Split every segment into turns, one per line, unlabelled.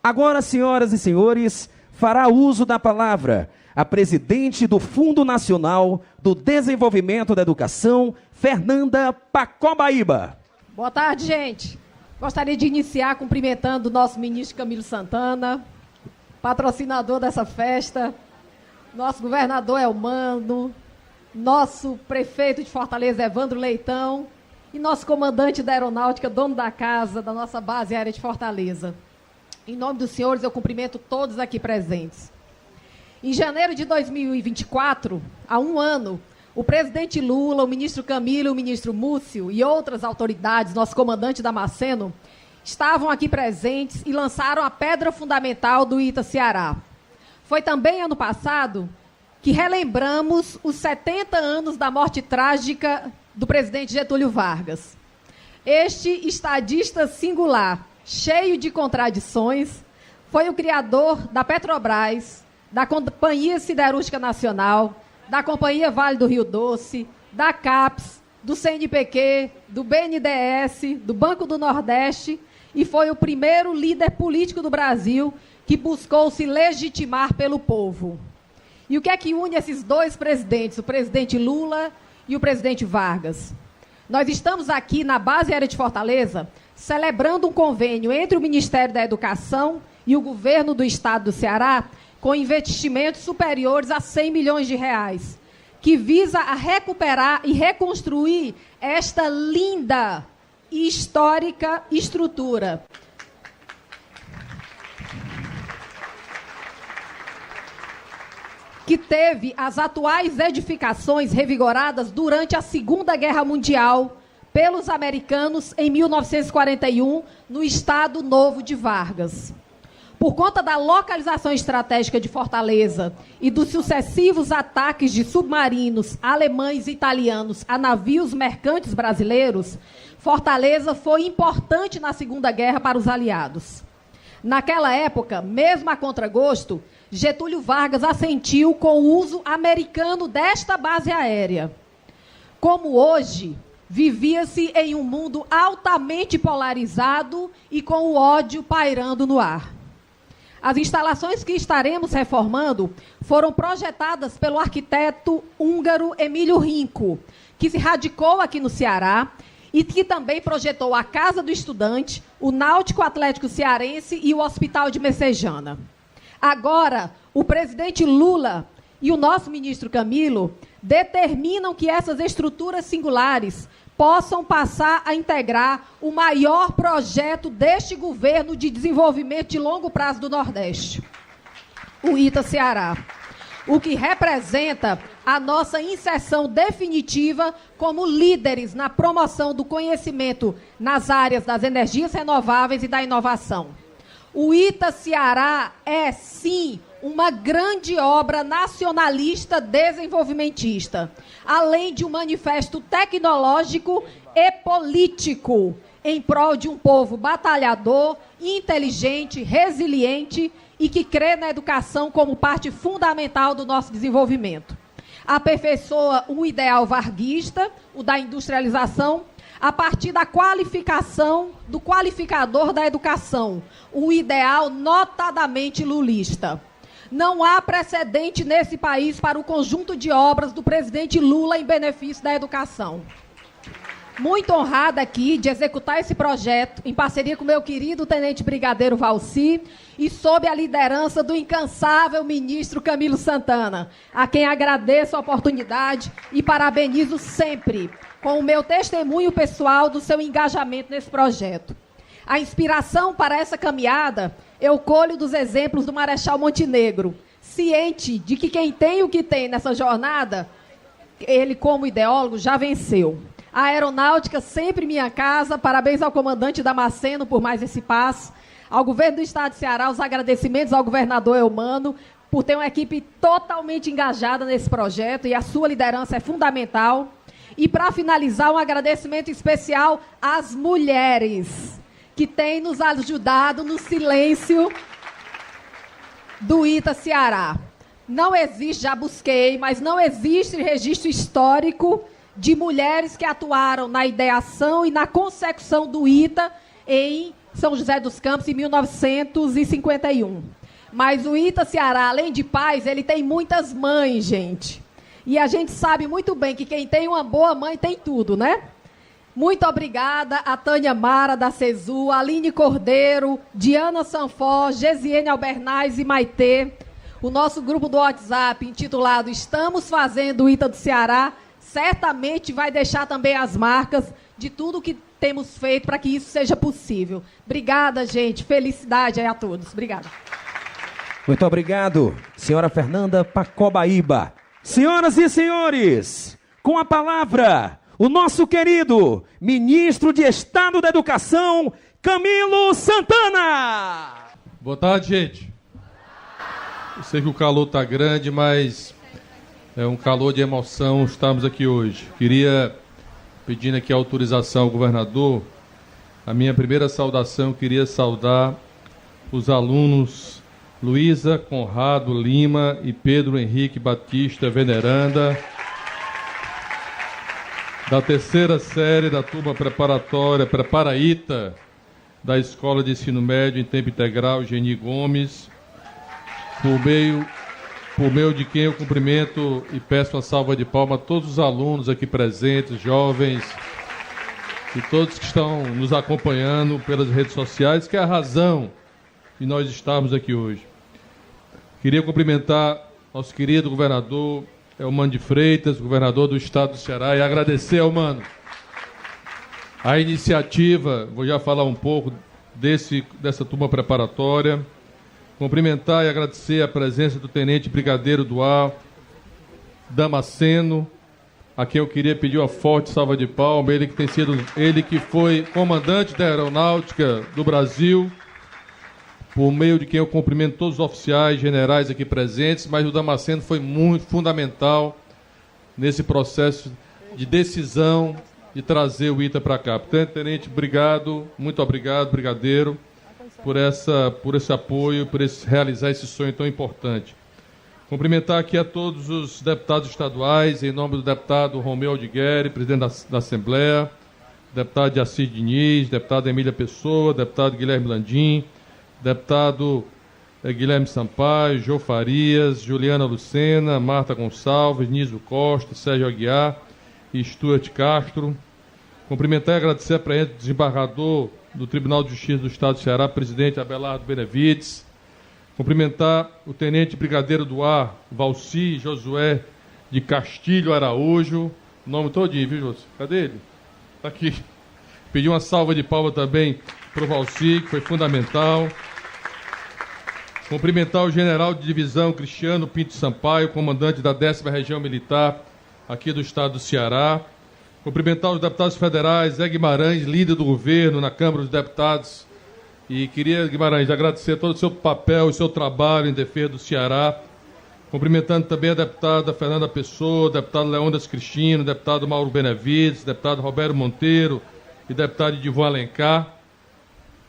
Agora, senhoras e senhores, fará uso da palavra a presidente do Fundo Nacional do Desenvolvimento da Educação, Fernanda Pacobaíba.
Boa tarde, gente. Gostaria de iniciar cumprimentando o nosso ministro Camilo Santana, patrocinador dessa festa, nosso governador Elmano, nosso prefeito de Fortaleza, Evandro Leitão, e nosso comandante da aeronáutica, dono da casa, da nossa base aérea de Fortaleza. Em nome dos senhores, eu cumprimento todos aqui presentes. Em janeiro de 2024, há um ano, o presidente Lula, o ministro Camilo, o ministro Múcio e outras autoridades, nosso comandante Damasceno, estavam aqui presentes e lançaram a pedra fundamental do ITA Ceará. Foi também ano passado que relembramos os 70 anos da morte trágica do presidente Getúlio Vargas. Este estadista singular, cheio de contradições, foi o criador da Petrobras, da Companhia Siderúrgica Nacional, da Companhia Vale do Rio Doce, da CAPES, do CNPq, do BNDES, do Banco do Nordeste, e foi o primeiro líder político do Brasil que buscou se legitimar pelo povo. E o que é que une esses dois presidentes, o presidente Lula e o presidente Vargas? Nós estamos aqui na base aérea de Fortaleza celebrando um convênio entre o Ministério da Educação e o governo do estado do Ceará com investimentos superiores a 100 milhões de reais, que visa a recuperar e reconstruir esta linda e histórica estrutura. Que teve as atuais edificações revigoradas durante a Segunda Guerra Mundial pelos americanos em 1941, no Estado Novo de Vargas. Por conta da localização estratégica de Fortaleza e dos sucessivos ataques de submarinos alemães e italianos a navios mercantes brasileiros, Fortaleza foi importante na Segunda Guerra para os aliados. Naquela época, mesmo a contragosto, Getúlio Vargas assentiu com o uso americano desta base aérea. Como hoje, vivia-se em um mundo altamente polarizado e com o ódio pairando no ar. As instalações que estaremos reformando foram projetadas pelo arquiteto húngaro Emílio Rinco, que se radicou aqui no Ceará e que também projetou a Casa do Estudante, o Náutico Atlético Cearense e o Hospital de Messejana. Agora, o presidente Lula e o nosso ministro Camilo determinam que essas estruturas singulares possam passar a integrar o maior projeto deste governo de desenvolvimento de longo prazo do Nordeste, o ITA Ceará, o que representa a nossa inserção definitiva como líderes na promoção do conhecimento nas áreas das energias renováveis e da inovação. O ITA Ceará é, sim, uma grande obra nacionalista desenvolvimentista, além de um manifesto tecnológico e político em prol de um povo batalhador, inteligente, resiliente e que crê na educação como parte fundamental do nosso desenvolvimento. Aperfeiçoa um ideal varguista, o da industrialização, a partir da qualificação do qualificador da educação, um ideal notadamente lulista. Não há precedente nesse país para o conjunto de obras do presidente Lula em benefício da educação. Muito honrada aqui de executar esse projeto em parceria com meu querido tenente brigadeiro Valci e sob a liderança do incansável ministro Camilo Santana, a quem agradeço a oportunidade e parabenizo sempre com o meu testemunho pessoal do seu engajamento nesse projeto. A inspiração para essa caminhada eu colho dos exemplos do Marechal Montenegro, ciente de que quem tem o que tem nessa jornada, ele como ideólogo já venceu. A aeronáutica sempre minha casa, parabéns ao comandante Damasceno por mais esse passo, ao governo do estado de Ceará, os agradecimentos ao governador Elmano por ter uma equipe totalmente engajada nesse projeto e a sua liderança é fundamental. E para finalizar, um agradecimento especial às mulheres que têm nos ajudado no silêncio do ITA Ceará. Não existe, já busquei, mas não existe registro histórico de mulheres que atuaram na ideação e na consecução do ITA em São José dos Campos em 1951. Mas o ITA Ceará, além de pais, ele tem muitas mães, gente. E a gente sabe muito bem que quem tem uma boa mãe tem tudo, né? Muito obrigada a Tânia Mara, da CESU, a Aline Cordeiro, Diana Sanfó, Gesiene Albernaz e Maitê. O nosso grupo do WhatsApp, intitulado Estamos Fazendo o ITA do Ceará, certamente vai deixar também as marcas de tudo que temos feito para que isso seja possível. Obrigada, gente. Felicidade aí a todos. Obrigada.
Muito obrigado, senhora Fernanda Pacobaíba. Senhoras e senhores, com a palavra, o nosso querido ministro de Estado da Educação, Camilo Santana.
Boa tarde, gente. Eu sei que o calor está grande, mas é um calor de emoção estarmos aqui hoje. Queria, pedindo aqui a autorização ao governador, a minha primeira saudação, queria saudar os alunos Luísa Conrado Lima e Pedro Henrique Batista Veneranda, da terceira série da turma preparatória Preparaíta, da Escola de Ensino Médio em Tempo Integral Geni Gomes, por meio de quem eu cumprimento e peço uma salva de palmas a todos os alunos aqui presentes, jovens, e todos que estão nos acompanhando pelas redes sociais, que é a razão de nós estarmos aqui hoje. Queria cumprimentar nosso querido governador Elmano de Freitas, governador do estado do Ceará, e agradecer, Elmano, a iniciativa, vou já falar um pouco dessa turma preparatória, cumprimentar e agradecer a presença do Tenente Brigadeiro do Ar, Damasceno, a quem eu queria pedir uma forte salva de palmas, ele que foi comandante da Aeronáutica do Brasil, por meio de quem eu cumprimento todos os oficiais, generais aqui presentes, mas o Damasceno foi muito fundamental nesse processo de decisão de trazer o ITA para cá. Portanto, Tenente, obrigado, muito obrigado, Brigadeiro, por esse apoio, por realizar esse sonho tão importante. Cumprimentar aqui a todos os deputados estaduais, em nome do deputado Romeu Aldigueri, presidente da Assembleia, deputado Jaci Diniz, deputado Emília Pessoa, deputado Guilherme Landim, deputado Guilherme Sampaio, Jô Farias, Juliana Lucena, Marta Gonçalves, Nísio Costa, Sérgio Aguiar e Stuart Castro. Cumprimentar e agradecer a presença do desembargador do Tribunal de Justiça do Estado do Ceará, presidente Abelardo Benevides. Cumprimentar o Tenente Brigadeiro do Ar, Valci Josué de Castilho Araújo. O nome todinho, viu, José? Cadê ele? Está aqui. Pedir uma salva de palmas também para o Valci, que foi fundamental. Cumprimentar o general de divisão Cristiano Pinto Sampaio, comandante da 10ª Região Militar aqui do estado do Ceará. Cumprimentar os deputados federais, Zé Guimarães, líder do governo na Câmara dos Deputados. E queria, Guimarães, agradecer todo o seu papel e seu trabalho em defesa do Ceará. Cumprimentando também a deputada Fernanda Pessoa, deputado Leônidas Cristino, deputado Mauro Benevides, deputado Roberto Monteiro e deputado Edivon Alencar.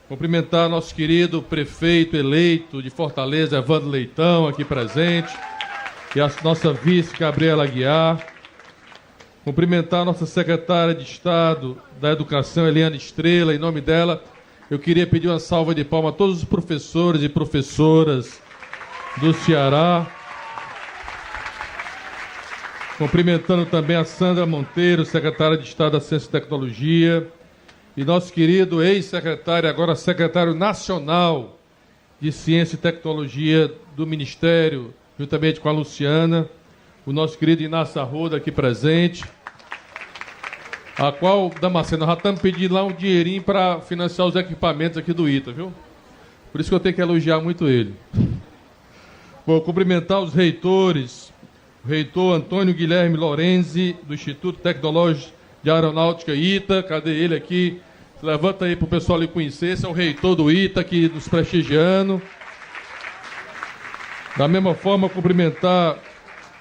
Cumprimentar nosso querido prefeito eleito de Fortaleza, Evandro Leitão, aqui presente, e a nossa vice, Gabriela Aguiar. Cumprimentar a nossa secretária de Estado da Educação, Eliana Estrela. Em nome dela, eu queria pedir uma salva de palmas a todos os professores e professoras do Ceará. Cumprimentando também a Sandra Monteiro, secretária de Estado da Ciência e Tecnologia, e nosso querido ex-secretário, agora secretário nacional de Ciência e Tecnologia do Ministério, juntamente com a Luciana, o nosso querido Inácio Arruda aqui presente, a qual, Damasceno, já estamos pedindo lá um dinheirinho para financiar os equipamentos aqui do ITA, viu? Por isso que eu tenho que elogiar muito ele. Vou cumprimentar os reitores, o reitor Antônio Guilherme Lorenzi, do Instituto Tecnológico de Aeronáutica ITA, cadê ele aqui? Levanta aí para o pessoal lhe conhecer, esse é o reitor do ITA aqui nos prestigiando. Da mesma forma, cumprimentar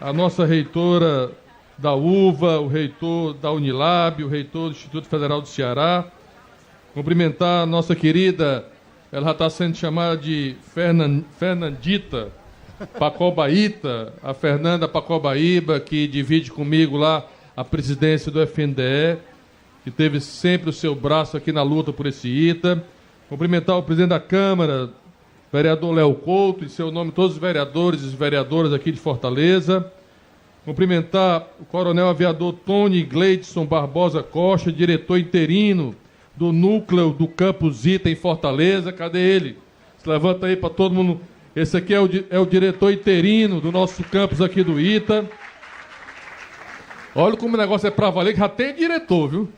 a nossa reitora da UVA, o reitor da Unilab, o reitor do Instituto Federal do Ceará. Cumprimentar a nossa querida, ela já está sendo chamada de Fernandita Pacobaíta, a Fernanda Pacobaíba, que divide comigo lá a presidência do FNDE, que teve sempre o seu braço aqui na luta por esse ITA. Cumprimentar o presidente da Câmara, vereador Léo Couto, em seu nome todos os vereadores e vereadoras aqui de Fortaleza. Cumprimentar o coronel aviador Tony Gleidson Barbosa Costa, diretor interino do núcleo do Campus Ita em Fortaleza. Cadê ele? Se levanta aí para todo mundo. Esse aqui é o diretor interino do nosso campus aqui do Ita. Olha como o negócio é para valer, que já tem diretor, viu?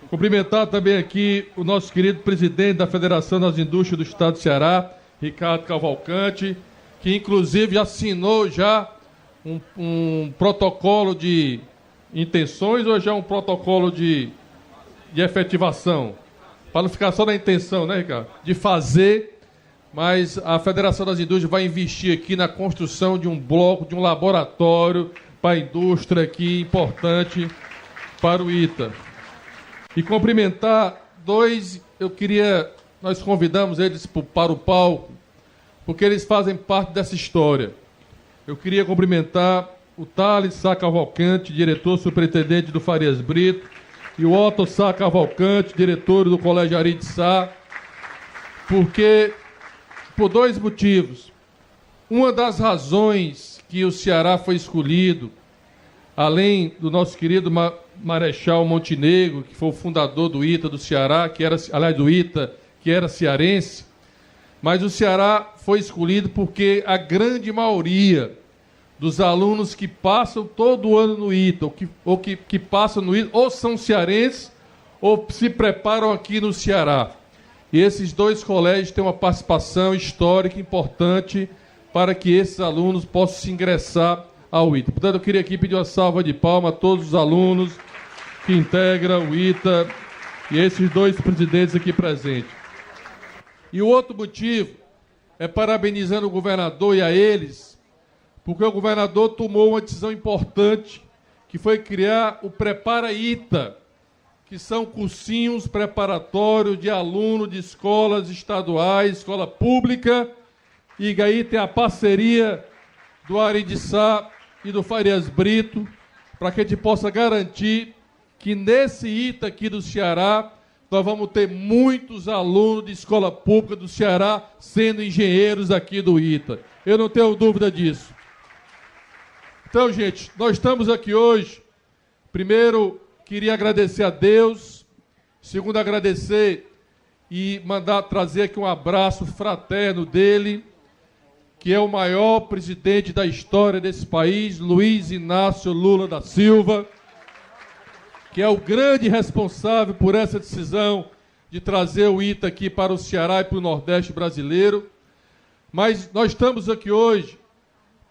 Cumprimentar também aqui o nosso querido presidente da Federação das Indústrias do Estado do Ceará, Ricardo Cavalcante, que inclusive assinou já um protocolo de intenções ou já um protocolo de efetivação? Para não ficar só na intenção, né, Ricardo? De fazer, mas a Federação das Indústrias vai investir aqui na construção de um bloco, de um laboratório para a indústria aqui, importante para o Ita. E cumprimentar nós convidamos eles para o palco, porque eles fazem parte dessa história. Eu queria cumprimentar o Thales Sá Cavalcante, diretor superintendente do Farias Brito, e o Otto Sá Cavalcante, diretor do Colégio Ari de Sá, porque, por dois motivos. Uma das razões que o Ceará foi escolhido, além do nosso querido Marechal Montenegro, que foi o fundador do Ita do Ceará, do Ita, que era cearense, mas o Ceará foi escolhido porque a grande maioria dos alunos que passam todo ano no Ita, ou que passam no Ita, ou são cearenses, ou se preparam aqui no Ceará. E esses dois colégios têm uma participação histórica importante para que esses alunos possam se ingressar ao Ita. Portanto, eu queria aqui pedir uma salva de palmas a todos os alunos que integram o Ita e esses dois presidentes aqui presentes. E o outro motivo é parabenizando o governador e a eles, porque o governador tomou uma decisão importante, que foi criar o Prepara Ita, que são cursinhos preparatórios de aluno de escolas estaduais, escola pública, e aí tem a parceria do Ari de Sá e do Farias Brito, para que a gente possa garantir que nesse Ita aqui do Ceará, nós vamos ter muitos alunos de escola pública do Ceará sendo engenheiros aqui do Ita. Eu não tenho dúvida disso. Então, gente, nós estamos aqui hoje. Primeiro, queria agradecer a Deus. Segundo, agradecer e trazer aqui um abraço fraterno dele, que é o maior presidente da história desse país, Luiz Inácio Lula da Silva, que é o grande responsável por essa decisão de trazer o Ita aqui para o Ceará e para o Nordeste brasileiro. Mas nós estamos aqui hoje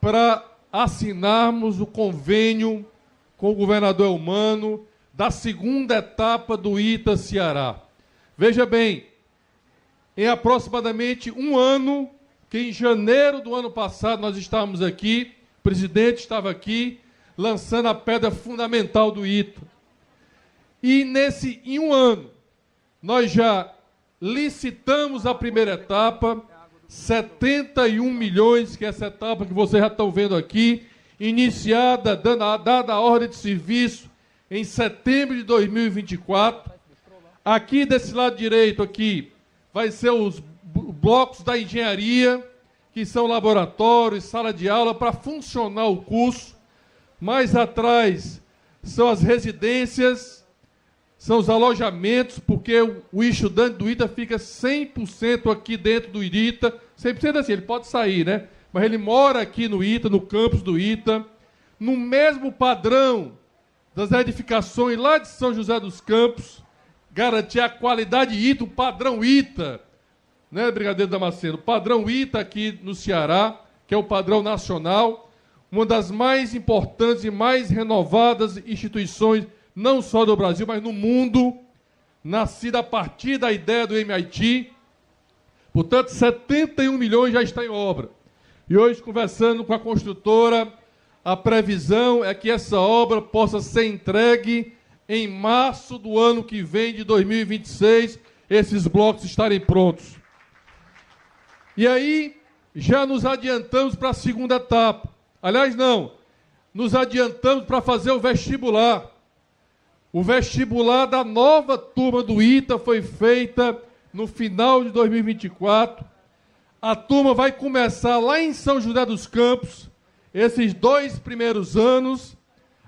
para assinarmos o convênio com o governador Eumano da segunda etapa do Ita Ceará. Veja bem, em aproximadamente um ano, que em janeiro do ano passado nós estávamos aqui, o presidente estava aqui, lançando a pedra fundamental do Ita. E em um ano, nós já licitamos a primeira etapa, 71 milhões, que é essa etapa que vocês já estão vendo aqui, iniciada, dada a ordem de serviço em setembro de 2024. Aqui desse lado direito, aqui, vai ser os blocos da engenharia, que são laboratórios, sala de aula, para funcionar o curso. Mais atrás são as residências, são os alojamentos, porque o estudante do Ita fica 100% aqui dentro do Ita, 100% assim, ele pode sair, né? Mas ele mora aqui no Ita, no campus do Ita, no mesmo padrão das edificações lá de São José dos Campos, garantir a qualidade Ita, o padrão Ita, né, Brigadeiro Damasceno? O padrão Ita aqui no Ceará, que é o padrão nacional, uma das mais importantes e mais renovadas instituições, não só do Brasil, mas no mundo, nascida a partir da ideia do MIT. Portanto, 71 milhões já está em obra. E hoje, conversando com a construtora, a previsão é que essa obra possa ser entregue em março do ano que vem, de 2026, esses blocos estarem prontos. E aí, já nos adiantamos para a segunda etapa. Aliás, não, nos adiantamos para fazer o vestibular. O vestibular da nova turma do Ita foi feita no final de 2024, a turma vai começar lá em São José dos Campos, esses 2 primeiros anos,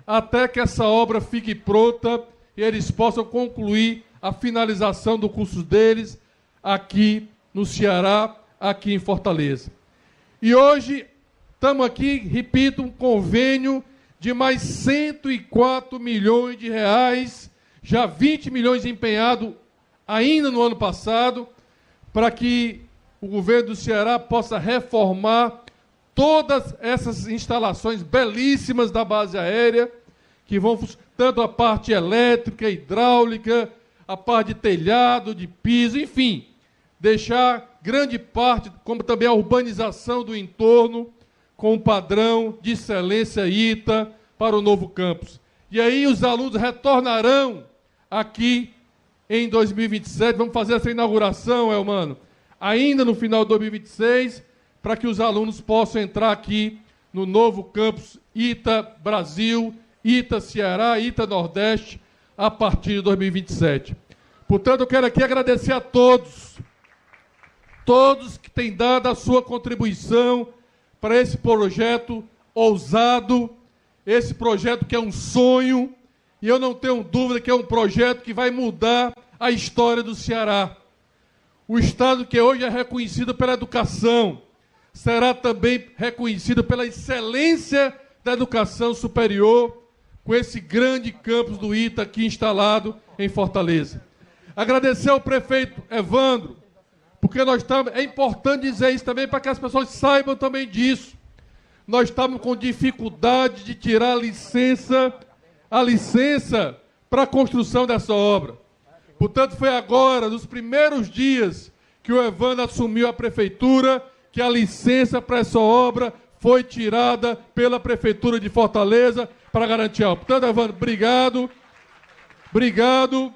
até que essa obra fique pronta e eles possam concluir a finalização do curso deles aqui no Ceará, aqui em Fortaleza. E hoje estamos aqui, repito, um convênio de mais 104 milhões de reais, já 20 milhões empenhados ainda no ano passado, para que o governo do Ceará possa reformar todas essas instalações belíssimas da base aérea, que vão tanto a parte elétrica, hidráulica, a parte de telhado, de piso, enfim, deixar grande parte, como também a urbanização do entorno, com um padrão de excelência ITA para o novo campus. E aí os alunos retornarão aqui em 2027, vamos fazer essa inauguração, Elmano, ainda no final de 2026, para que os alunos possam entrar aqui no novo campus ITA Brasil, ITA Ceará, ITA Nordeste, a partir de 2027. Portanto, eu quero aqui agradecer a todos que têm dado a sua contribuição para esse projeto ousado, esse projeto que é um sonho, e eu não tenho dúvida que é um projeto que vai mudar a história do Ceará. O Estado que hoje é reconhecido pela educação, será também reconhecido pela excelência da educação superior, com esse grande campus do ITA aqui instalado em Fortaleza. Agradecer ao prefeito Evandro, porque é importante dizer isso também para que as pessoas saibam também disso. Nós estamos com dificuldade de tirar a licença para a construção dessa obra. Portanto, foi agora, nos primeiros dias que o Evandro assumiu a prefeitura, que a licença para essa obra foi tirada pela Prefeitura de Fortaleza para garantir algo. Portanto, Evandro, obrigado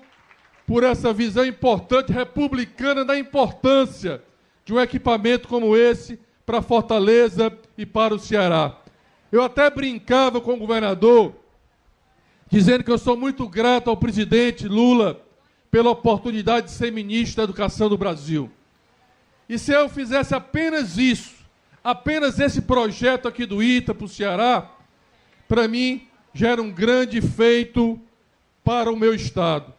por essa visão importante, republicana, da importância de um equipamento como esse para Fortaleza e para o Ceará. Eu até brincava com o governador, dizendo que eu sou muito grato ao presidente Lula pela oportunidade de ser ministro da Educação do Brasil. E se eu fizesse apenas isso, apenas esse projeto aqui do ITA para o Ceará, para mim já era um grande feito para o meu Estado.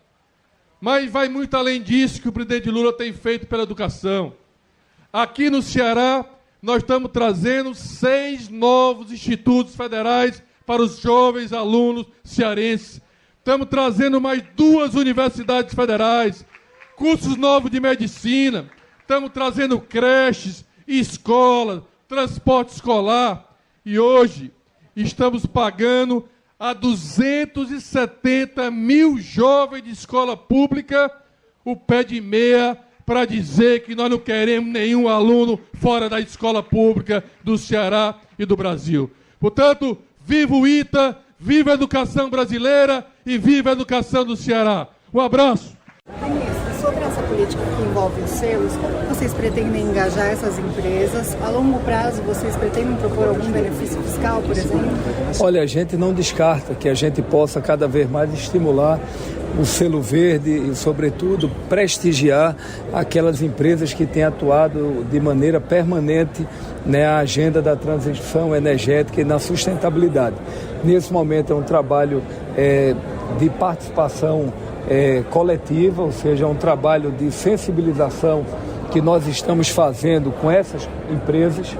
Mas vai muito além disso que o presidente Lula tem feito pela educação. Aqui no Ceará, nós estamos trazendo 6 novos institutos federais para os jovens alunos cearenses. Estamos trazendo mais 2 universidades federais, cursos novos de medicina. Estamos trazendo creches, escolas, transporte escolar. E hoje estamos pagando a 270 mil jovens de escola pública o pé de meia para dizer que nós não queremos nenhum aluno fora da escola pública do Ceará e do Brasil. Portanto, viva o ITA, viva a educação brasileira e viva a educação do Ceará. Um abraço.
Ministro, sobre essa política que envolve os selos, como vocês pretendem engajar essas empresas? A longo prazo, vocês pretendem propor algum benefício fiscal, por exemplo?
Olha, a gente não descarta que a gente possa cada vez mais estimular o selo verde e, sobretudo, prestigiar aquelas empresas que têm atuado de maneira permanente na agenda da transição energética e na sustentabilidade. Nesse momento é um trabalho de participação coletiva, ou seja, um trabalho de sensibilização que nós estamos fazendo com essas empresas,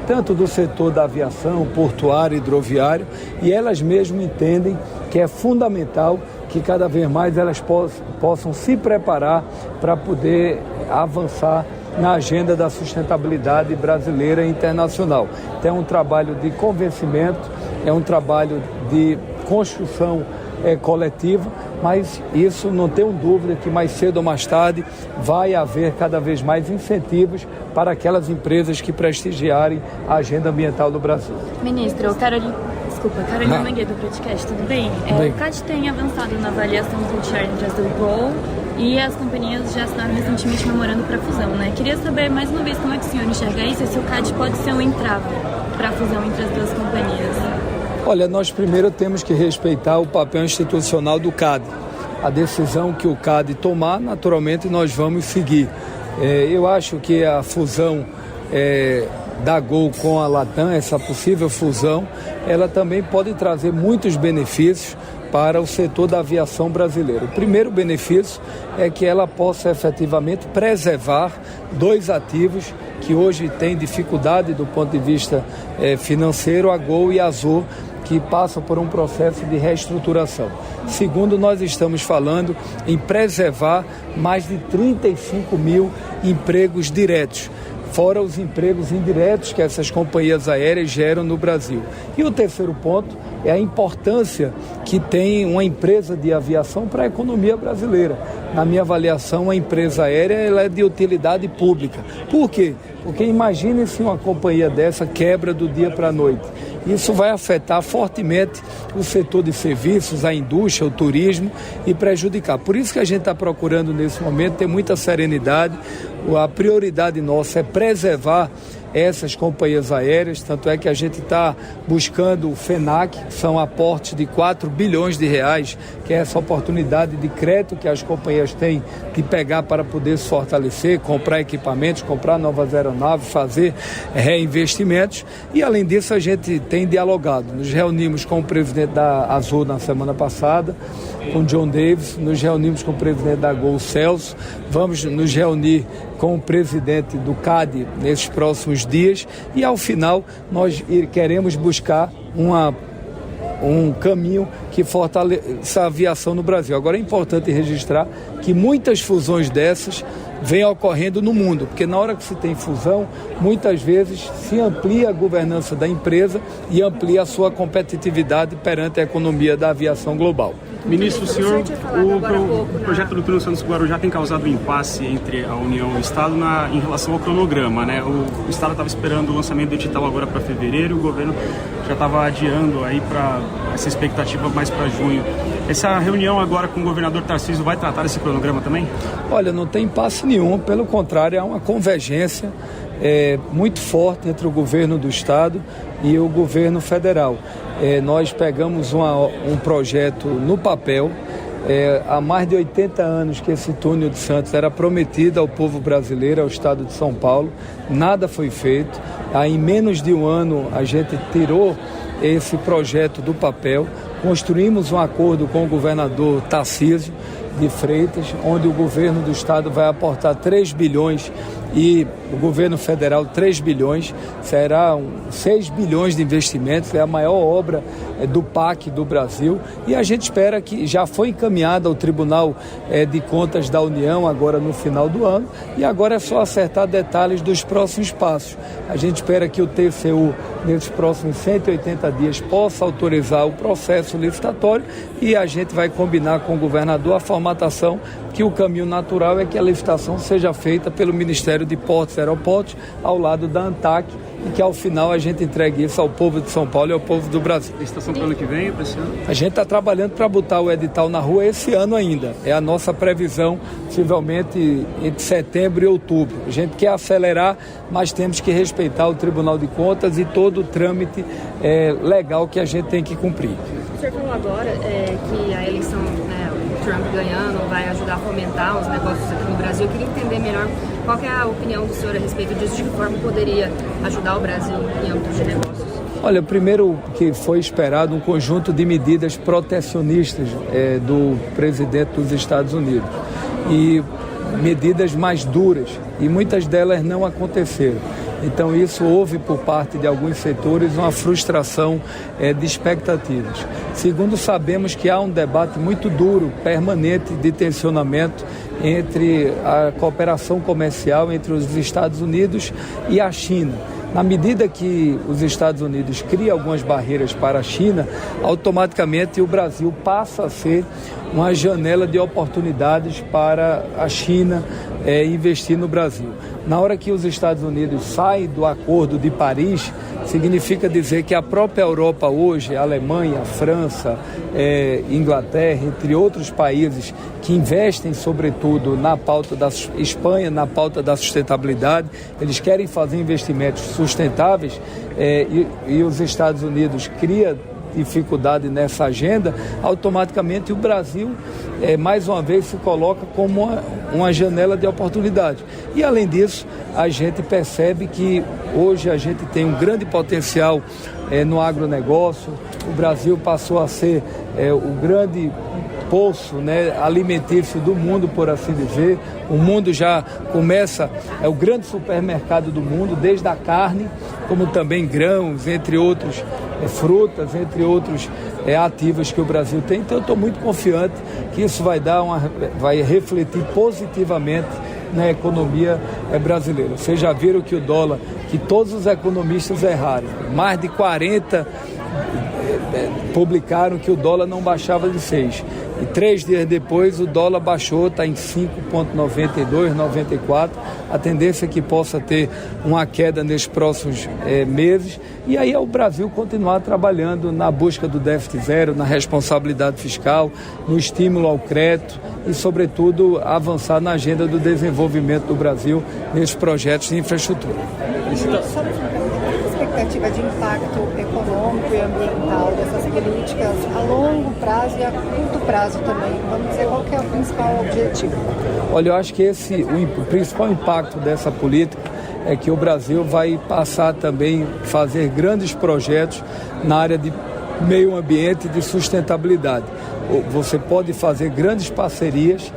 tanto do setor da aviação, portuário, hidroviário, e elas mesmas entendem que é fundamental que cada vez mais elas possam se preparar para poder avançar na agenda da sustentabilidade brasileira e internacional. Então é um trabalho de convencimento, é um trabalho de construção coletiva, mas isso não tenho dúvida que mais cedo ou mais tarde vai haver cada vez mais incentivos para aquelas empresas que prestigiarem a agenda ambiental do Brasil.
Ministro, Carolina Mangueira do Broadcast, tudo bem? O CAD tem avançado na avaliação do share interest do Gol e as companhias já assinaram recentemente memorando para fusão, né? Queria saber mais uma vez como é que o senhor enxerga isso e se o CAD pode ser um entrave para a fusão entre as duas companhias.
Olha, nós primeiro temos que respeitar o papel institucional do CAD. a decisão que o CAD tomar, naturalmente nós vamos seguir. Eu acho que a fusão da Gol com a Latam, essa possível fusão, ela também pode trazer muitos benefícios para o setor da aviação brasileira. O primeiro benefício é que ela possa efetivamente preservar dois ativos que hoje têm dificuldade do ponto de vista financeiro, a Gol e a Azul, que passam por um processo de reestruturação. Segundo, nós estamos falando em preservar mais de 35 mil empregos diretos, fora os empregos indiretos que essas companhias aéreas geram no Brasil. E o terceiro ponto é a importância que tem uma empresa de aviação para a economia brasileira. Na minha avaliação, a empresa aérea ela é de utilidade pública. Por quê? Porque imagine se uma companhia dessa quebra do dia para a noite. Isso vai afetar fortemente o setor de serviços, a indústria, o turismo e prejudicar. Por isso que a gente está procurando nesse momento ter muita serenidade. A prioridade nossa é preservar essas companhias aéreas, tanto é que a gente está buscando o FENAC, que são aportes de 4 bilhões de reais, que é essa oportunidade de crédito que as companhias têm de pegar para poder se fortalecer, comprar equipamentos, comprar novas aeronaves, fazer reinvestimentos. E além disso a gente tem dialogado, nos reunimos com o presidente da Azul na semana passada, com John Davis, nos reunimos com o presidente da Gol, Celso, vamos nos reunir com o presidente do CAD nesses próximos dias e ao final nós queremos buscar um caminho que fortaleça a aviação no Brasil. Agora é importante registrar que muitas fusões dessas vêm ocorrendo no mundo, porque na hora que se tem fusão, muitas vezes se amplia a governança da empresa e amplia a sua competitividade perante a economia da aviação global.
Ministro, o projeto do túnel Santos-Guarujá tem causado impasse entre a União e o Estado em relação ao cronograma, né? O Estado estava esperando o lançamento do edital agora para fevereiro, o governo já estava adiando aí para essa expectativa mais para junho. Essa reunião agora com o governador Tarcísio vai tratar esse cronograma também?
Olha, não tem impasse nenhum, pelo contrário, é uma convergência muito forte entre o governo do Estado e o governo federal. Nós pegamos um projeto no papel, há mais de 80 anos que esse túnel de Santos era prometido ao povo brasileiro, ao Estado de São Paulo, nada foi feito. Em menos de um ano a gente tirou esse projeto do papel, construímos um acordo com o governador Tarcísio de Freitas, onde o governo do Estado vai aportar 3 bilhões e o governo federal 3 bilhões, será 6 bilhões de investimentos, é a maior obra do PAC do Brasil e a gente espera que já foi encaminhada ao Tribunal de Contas da União agora no final do ano e agora é só acertar detalhes dos próximos passos. A gente espera que o TCU nesses próximos 180 dias possa autorizar o processo licitatório e a gente vai combinar com o governador a formatação que o caminho natural é que a licitação seja feita pelo Ministério de Portos e Aeroportos ao lado da ANTAC e que ao final a gente entregue isso ao povo de São Paulo e ao povo do Brasil.
Licitação para o ano que vem, para esse ano?
A gente está trabalhando para botar o edital na rua esse ano ainda. É a nossa previsão, possivelmente entre setembro e outubro. A gente quer acelerar, mas temos que respeitar o Tribunal de Contas e todo o trâmite legal que a gente tem que cumprir.
O senhor falou agora que a eleição, o Trump ganhando, vai ajudar a fomentar os negócios aqui no Brasil. Eu queria entender melhor qual que é a opinião do senhor a respeito disso, de que forma poderia ajudar o Brasil em âmbito de negócios.
Olha, primeiro que foi esperado um conjunto de medidas protecionistas do presidente dos Estados Unidos e medidas mais duras e muitas delas não aconteceram. Então isso houve por parte de alguns setores uma frustração de expectativas. Segundo, sabemos que há um debate muito duro, permanente de tensionamento entre a cooperação comercial entre os Estados Unidos e a China. Na medida que os Estados Unidos criam algumas barreiras para a China, automaticamente o Brasil passa a ser uma janela de oportunidades para a China investir no Brasil. Na hora que os Estados Unidos saem do Acordo de Paris, significa dizer que a própria Europa hoje, a Alemanha, a França, Inglaterra, entre outros países que investem sobretudo na pauta da Espanha, na pauta da sustentabilidade, eles querem fazer investimentos sustentáveis e os Estados Unidos cria dificuldade nessa agenda, automaticamente o Brasil, mais uma vez, se coloca como uma janela de oportunidade. E, além disso, a gente percebe que hoje a gente tem um grande potencial no agronegócio. O Brasil passou a ser o grande poço, né, alimentício do mundo, por assim dizer. O mundo já começa, é o grande supermercado do mundo, desde a carne, como também grãos, entre outros, frutas, entre outros ativos que o Brasil tem. Então eu estou muito confiante que isso vai refletir positivamente na economia brasileira. Vocês já viram que o dólar, que todos os economistas erraram, mais de 40 publicaram que o dólar não baixava de 6. E 3 dias depois o dólar baixou, está em 5,92, 94. A tendência é que possa ter uma queda nesses próximos meses. E aí é o Brasil continuar trabalhando na busca do déficit zero, na responsabilidade fiscal, no estímulo ao crédito e, sobretudo, avançar na agenda do desenvolvimento do Brasil nesses projetos de infraestrutura.
Expectativa de impacto econômico e ambiental dessas políticas a longo prazo e a curto prazo também? Vamos dizer, qual que é o principal objetivo?
Olha, eu acho que o principal impacto dessa política é que o Brasil vai passar também a fazer grandes projetos na área de meio ambiente e de sustentabilidade. Você pode fazer grandes parcerias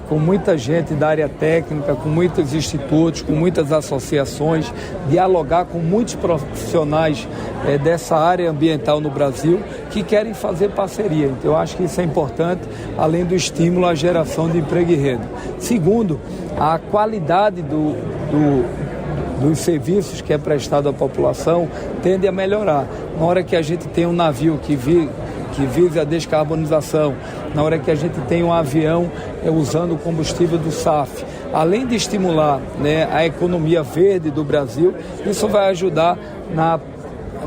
com muita gente da área técnica, com muitos institutos, com muitas associações, dialogar com muitos profissionais dessa área ambiental no Brasil que querem fazer parceria. Então eu acho que isso é importante, além do estímulo à geração de emprego e renda. Segundo, a qualidade dos serviços que é prestado à população tende a melhorar. Na hora que a gente tem um navio que visa a descarbonização, na hora que a gente tem um avião usando o combustível do SAF, além de estimular, né, a economia verde do Brasil, isso vai ajudar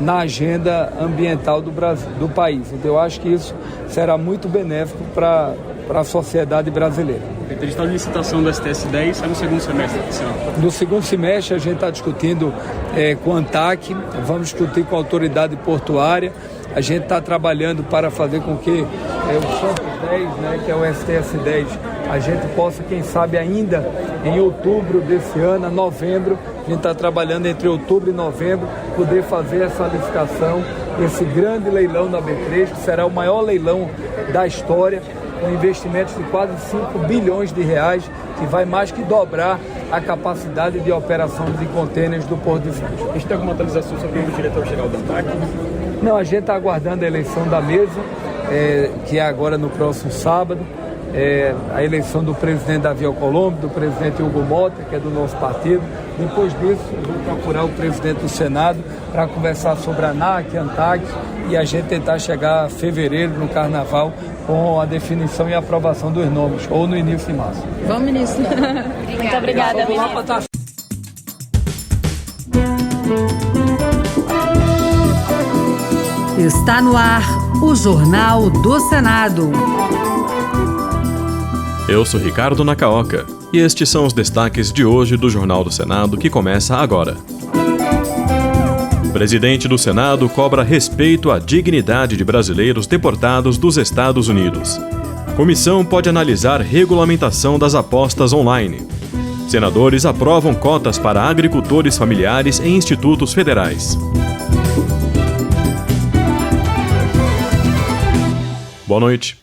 na agenda ambiental do país. Então eu acho que isso será muito benéfico para a sociedade brasileira.
O edital de licitação do STS-10 sai no segundo semestre desse ano.
No segundo semestre a gente está discutindo com a ANTAC, vamos discutir com a autoridade portuária. A gente está trabalhando para fazer com que o Santos 10, né, que é o STS-10, a gente possa, quem sabe ainda em outubro desse ano, novembro, a gente está trabalhando entre outubro e novembro, poder fazer essa licitação, esse grande leilão da B3, que será o maior leilão da história, com investimentos de quase 5 bilhões de reais, que vai mais que dobrar a capacidade de operação de contêineres do Porto de Santos.
A gente tem alguma atualização sobre o diretor-geral da ANTAC?
Não, a gente está aguardando a eleição da mesa, que é agora no próximo sábado, a eleição do presidente Davi Alcolumbre, do presidente Hugo Mota, que é do nosso partido. Depois disso, eu vou procurar o presidente do Senado para conversar sobre a ANAC, a ANTAC, e a gente tentar chegar a fevereiro, no Carnaval, com a definição e aprovação dos nomes, ou no início de março.
Vamos, ministro. Muito obrigada, ministro.
Está no ar o Jornal do Senado.
Eu sou Ricardo Nacaoca e estes são os destaques de hoje do Jornal do Senado que começa agora. O presidente do Senado cobra respeito à dignidade de brasileiros deportados dos Estados Unidos. Comissão pode analisar regulamentação das apostas online. Senadores aprovam cotas para agricultores familiares em institutos federais. Boa noite.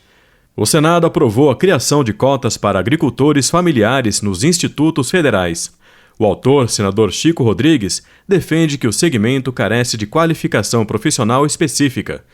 O Senado aprovou a criação de cotas para agricultores familiares nos institutos federais. O autor, senador Chico Rodrigues, defende que o segmento carece de qualificação profissional específica.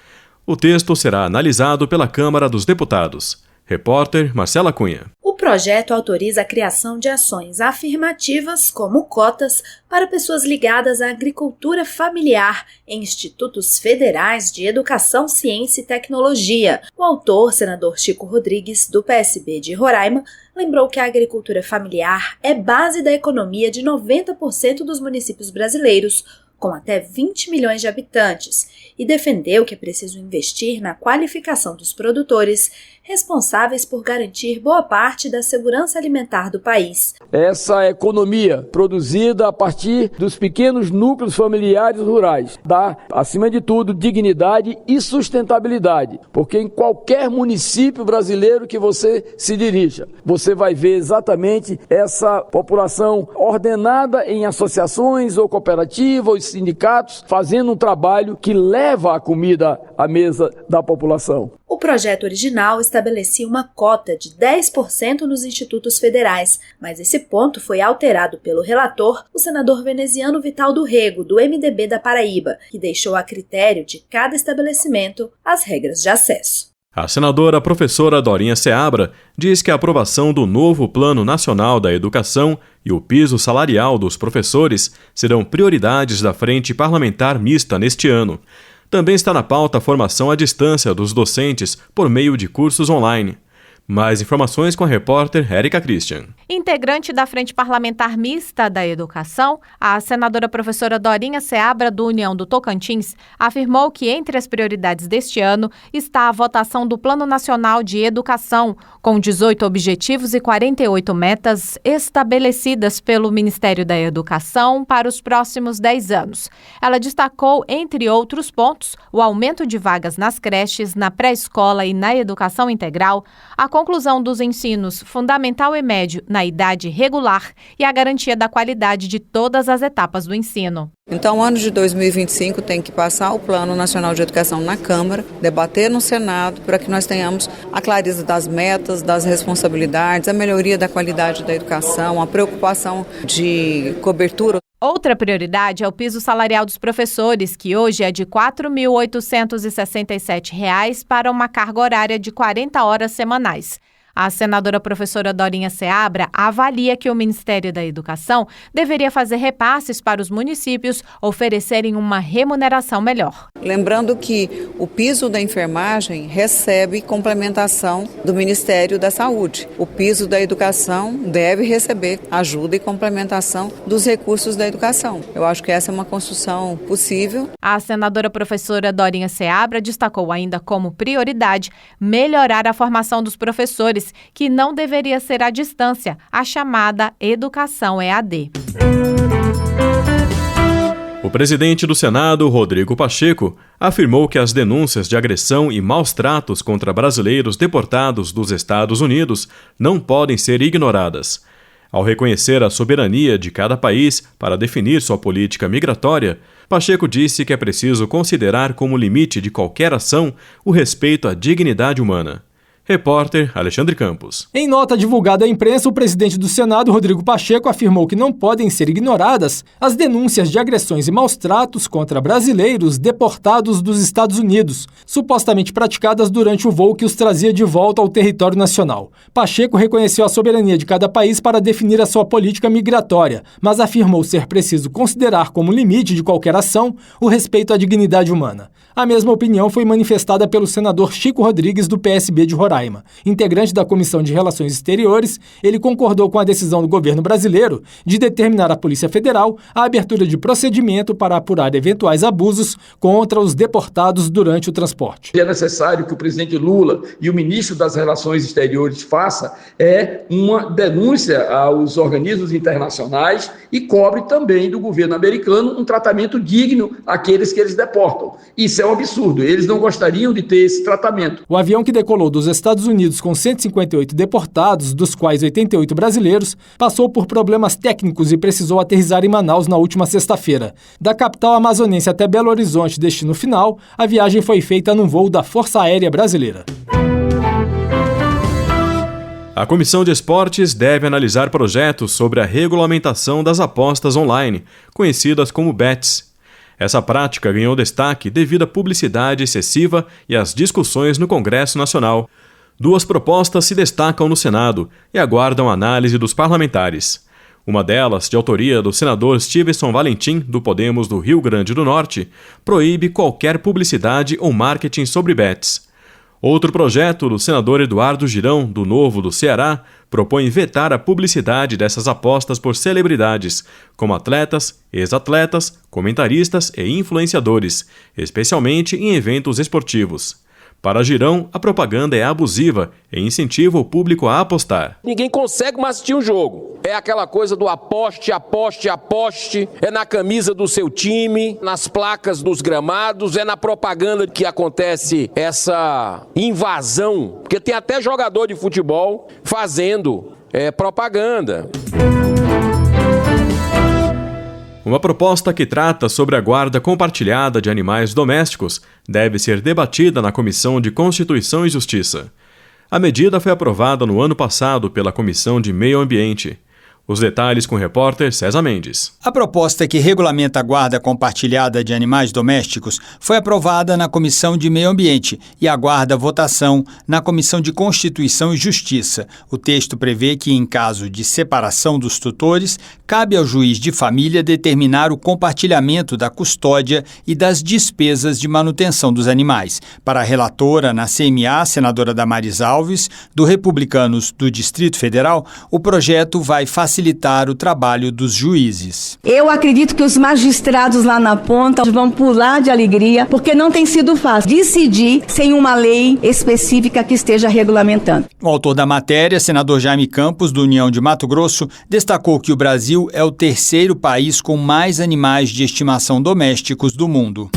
O texto será analisado pela Câmara dos Deputados. Repórter Marcela Cunha.
O projeto autoriza a criação de ações afirmativas, como cotas, para pessoas ligadas à agricultura familiar em institutos federais de educação, ciência e tecnologia. O autor, senador Chico Rodrigues, do PSB de Roraima, lembrou que a agricultura familiar é base da economia de 90% dos municípios brasileiros, com até 20 milhões de habitantes, e defendeu que é preciso investir na qualificação dos produtores responsáveis por garantir boa parte da segurança alimentar do país.
Essa economia produzida a partir dos pequenos núcleos familiares rurais dá, acima de tudo, dignidade e sustentabilidade, porque em qualquer município brasileiro que você se dirija, você vai ver exatamente essa população ordenada em associações ou cooperativas ou sindicatos, fazendo um trabalho que leva a comida à mesa da população.
O projeto original estabelecia uma cota de 10% nos institutos federais, mas esse ponto foi alterado pelo relator, o senador veneziano Vital do Rego, do MDB da Paraíba, que deixou a critério de cada estabelecimento as regras de acesso.
A senadora professora Dorinha Seabra diz que a aprovação do novo Plano Nacional da Educação e o piso salarial dos professores serão prioridades da Frente Parlamentar Mista neste ano. Também está na pauta a formação à distância dos docentes por meio de cursos online. Mais informações com a repórter Érica Christian.
Integrante da Frente Parlamentar Mista da Educação, a senadora professora Dorinha Seabra, do União do Tocantins, afirmou que entre as prioridades deste ano está a votação do Plano Nacional de Educação, com 18 objetivos e 48 metas estabelecidas pelo Ministério da Educação para os próximos 10 anos. Ela destacou, entre outros pontos, o aumento de vagas nas creches, na pré-escola e na educação integral, a conclusão dos ensinos fundamental e médio na idade regular e a garantia da qualidade de todas as etapas do ensino.
Então, o ano de 2025 tem que passar o Plano Nacional de Educação na Câmara, debater no Senado, para que nós tenhamos a clareza das metas, das responsabilidades, a melhoria da qualidade da educação, a preocupação de cobertura.
Outra prioridade é o piso salarial dos professores, que hoje é de R$ 4.867 para uma carga horária de 40 horas semanais. A senadora professora Dorinha Seabra avalia que o Ministério da Educação deveria fazer repasses para os municípios oferecerem uma remuneração melhor.
Lembrando que o piso da enfermagem recebe complementação do Ministério da Saúde. O piso da educação deve receber ajuda e complementação dos recursos da educação. Eu acho que essa é uma construção possível.
A senadora professora Dorinha Seabra destacou ainda como prioridade melhorar a formação dos professores, que não deveria ser à distância, a chamada educação EAD.
O presidente do Senado, Rodrigo Pacheco, afirmou que as denúncias de agressão e maus tratos contra brasileiros deportados dos Estados Unidos não podem ser ignoradas. Ao reconhecer a soberania de cada país para definir sua política migratória, Pacheco disse que é preciso considerar como limite de qualquer ação o respeito à dignidade humana. Repórter Alexandre Campos.
Em nota divulgada à imprensa, o presidente do Senado, Rodrigo Pacheco, afirmou que não podem ser ignoradas as denúncias de agressões e maus-tratos contra brasileiros deportados dos Estados Unidos, supostamente praticadas durante o voo que os trazia de volta ao território nacional. Pacheco reconheceu a soberania de cada país para definir a sua política migratória, mas afirmou ser preciso considerar como limite de qualquer ação o respeito à dignidade humana. A mesma opinião foi manifestada pelo senador Chico Rodrigues, do PSB de Roraima. Integrante da Comissão de Relações Exteriores, ele concordou com a decisão do governo brasileiro de determinar à Polícia Federal a abertura de procedimento para apurar eventuais abusos contra os deportados durante o transporte.
É necessário que o presidente Lula e o ministro das Relações Exteriores façam uma denúncia aos organismos internacionais e cobre também do governo americano um tratamento digno àqueles que eles deportam. Isso é um absurdo, eles não gostariam de ter esse tratamento.
O avião que decolou dos Estados Unidos com 158 deportados, dos quais 88 brasileiros, passou por problemas técnicos e precisou aterrissar em Manaus na última sexta-feira. Da capital amazonense até Belo Horizonte, destino final, a viagem foi feita num voo da Força Aérea Brasileira.
A Comissão de Esportes deve analisar projetos sobre a regulamentação das apostas online, conhecidas como bets. Essa prática ganhou destaque devido à publicidade excessiva e às discussões no Congresso Nacional. Duas propostas se destacam no Senado e aguardam análise dos parlamentares. Uma delas, de autoria do senador Stevenson Valentim, do Podemos do Rio Grande do Norte, proíbe qualquer publicidade ou marketing sobre bets. Outro projeto do senador Eduardo Girão, do Novo do Ceará, propõe vetar a publicidade dessas apostas por celebridades, como atletas, ex-atletas, comentaristas e influenciadores, especialmente em eventos esportivos. Para Girão, a propaganda é abusiva e incentiva o público a apostar.
Ninguém consegue mais assistir um jogo. É aquela coisa do aposte, aposte, aposte. É na camisa do seu time, nas placas dos gramados, é na propaganda que acontece essa invasão. Porque tem até jogador de futebol fazendo propaganda.
Uma proposta que trata sobre a guarda compartilhada de animais domésticos deve ser debatida na Comissão de Constituição e Justiça. A medida foi aprovada no ano passado pela Comissão de Meio Ambiente. Os detalhes com o repórter César Mendes.
A proposta que regulamenta a guarda compartilhada de animais domésticos foi aprovada na Comissão de Meio Ambiente e aguarda votação na Comissão de Constituição e Justiça. O texto prevê que, em caso de separação dos tutores, cabe ao juiz de família determinar o compartilhamento da custódia e das despesas de manutenção dos animais. Para a relatora na CMA, senadora Damares Alves, do Republicanos do Distrito Federal, o projeto vai facilitar o trabalho dos juízes.
Eu acredito que os magistrados lá na ponta vão pular de alegria, porque não tem sido fácil decidir sem uma lei específica que esteja regulamentando.
O autor da matéria, senador Jaime Campos, do União de Mato Grosso, destacou que o Brasil é o terceiro país com mais animais de estimação domésticos do mundo.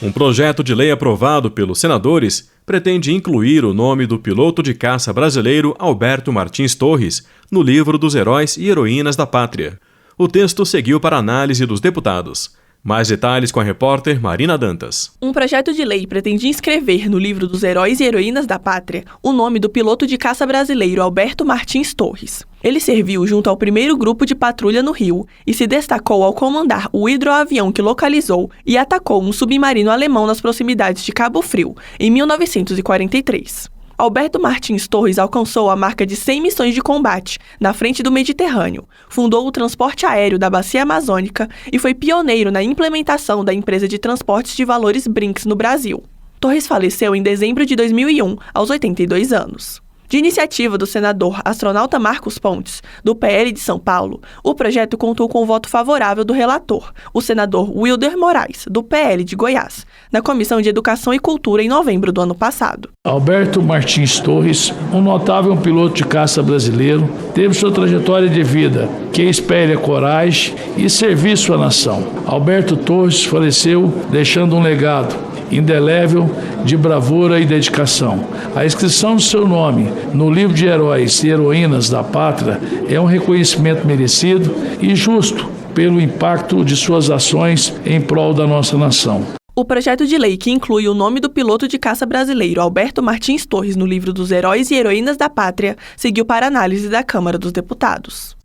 Um projeto de lei aprovado pelos senadores pretende incluir o nome do piloto de caça brasileiro Alberto Martins Torres no livro dos Heróis e Heroínas da Pátria. O texto seguiu para análise dos deputados. Mais detalhes com a repórter Marina Dantas.
Um projeto de lei pretende inscrever no livro dos Heróis e Heroínas da Pátria o nome do piloto de caça brasileiro Alberto Martins Torres. Ele serviu junto ao primeiro grupo de patrulha no Rio e se destacou ao comandar o hidroavião que localizou e atacou um submarino alemão nas proximidades de Cabo Frio, em 1943. Alberto Martins Torres alcançou a marca de 100 missões de combate na frente do Mediterrâneo, fundou o transporte aéreo da Bacia Amazônica e foi pioneiro na implementação da empresa de transportes de valores Brinks no Brasil. Torres faleceu em dezembro de 2001, aos 82 anos. De iniciativa do senador astronauta Marcos Pontes, do PL de São Paulo, o projeto contou com o voto favorável do relator, o senador Wilder Moraes, do PL de Goiás, na Comissão de Educação e Cultura em novembro do ano passado.
Alberto Martins Torres, um notável piloto de caça brasileiro, teve sua trajetória de vida, que espelha coragem e serviço à nação. Alberto Torres faleceu deixando um legado indelével de bravura e dedicação. A inscrição do seu nome no livro de Heróis e Heroínas da Pátria é um reconhecimento merecido e justo pelo impacto de suas ações em prol da nossa nação.
O projeto de lei que inclui o nome do piloto de caça brasileiro Alberto Martins Torres no livro dos Heróis e Heroínas da Pátria seguiu para análise da Câmara dos Deputados.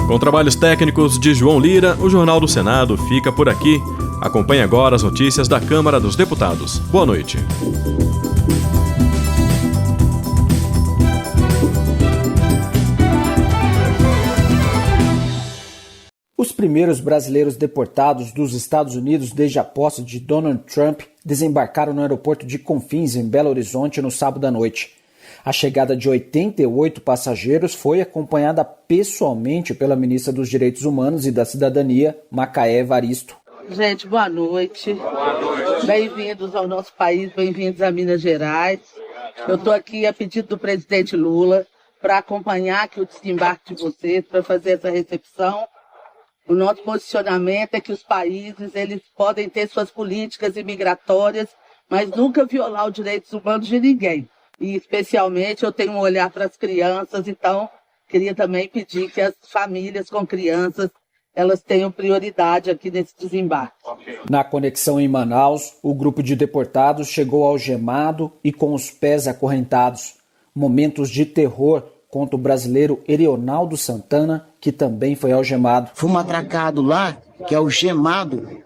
Com trabalhos técnicos de João Lira, o Jornal do Senado fica por aqui. Acompanhe agora as notícias da Câmara dos Deputados. Boa noite.
Os primeiros brasileiros deportados dos Estados Unidos desde a posse de Donald Trump desembarcaram no aeroporto de Confins, em Belo Horizonte, no sábado à noite. A chegada de 88 passageiros foi acompanhada pessoalmente pela ministra dos Direitos Humanos e da Cidadania, Macaé Evaristo.
Gente, boa noite. Bem-vindos ao nosso país, bem-vindos a Minas Gerais. Eu estou aqui a pedido do presidente Lula para acompanhar aqui o desembarque de vocês, para fazer essa recepção. O nosso posicionamento é que os países eles podem ter suas políticas imigratórias, mas nunca violar os direitos humanos de ninguém. E especialmente eu tenho um olhar para as crianças, então queria também pedir que as famílias com crianças elas tenham prioridade aqui nesse desembarque.
Na conexão em Manaus, o grupo de deportados chegou algemado e com os pés acorrentados. Momentos de terror contra o brasileiro Erionaldo Santana, que também foi algemado.
Fomos atracados lá, que é algemado,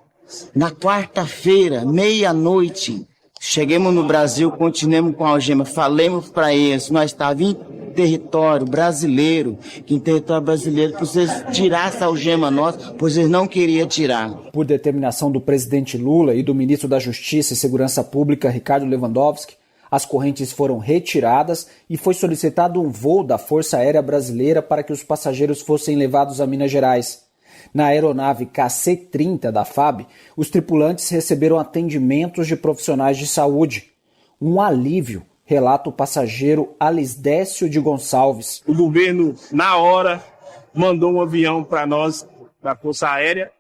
na quarta-feira, meia-noite. Chegamos no Brasil, continuamos com a algema. Falemos para eles, nós estávamos território brasileiro, que em território brasileiro, para vocês tirar essa algema nossa, pois eles não queriam tirar.
Por determinação do presidente Lula e do ministro da Justiça e Segurança Pública, Ricardo Lewandowski, as correntes foram retiradas e foi solicitado um voo da Força Aérea Brasileira para que os passageiros fossem levados a Minas Gerais. Na aeronave KC-30 da FAB, os tripulantes receberam atendimentos de profissionais de saúde. Um alívio, relata o passageiro Alisdécio de Gonçalves.
O governo, na hora, mandou um avião para nós, da Força Aérea,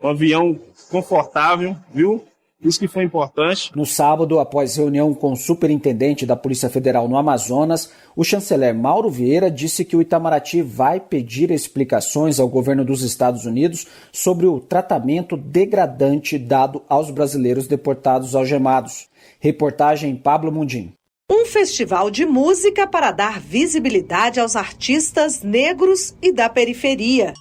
um avião confortável, viu? Isso que foi importante.
No sábado, após reunião com o superintendente da Polícia Federal no Amazonas, o chanceler Mauro Vieira disse que o Itamaraty vai pedir explicações ao governo dos Estados Unidos sobre o tratamento degradante dado aos brasileiros deportados algemados. Reportagem Pablo Mundim.
Um festival de música para dar visibilidade aos artistas negros e da periferia.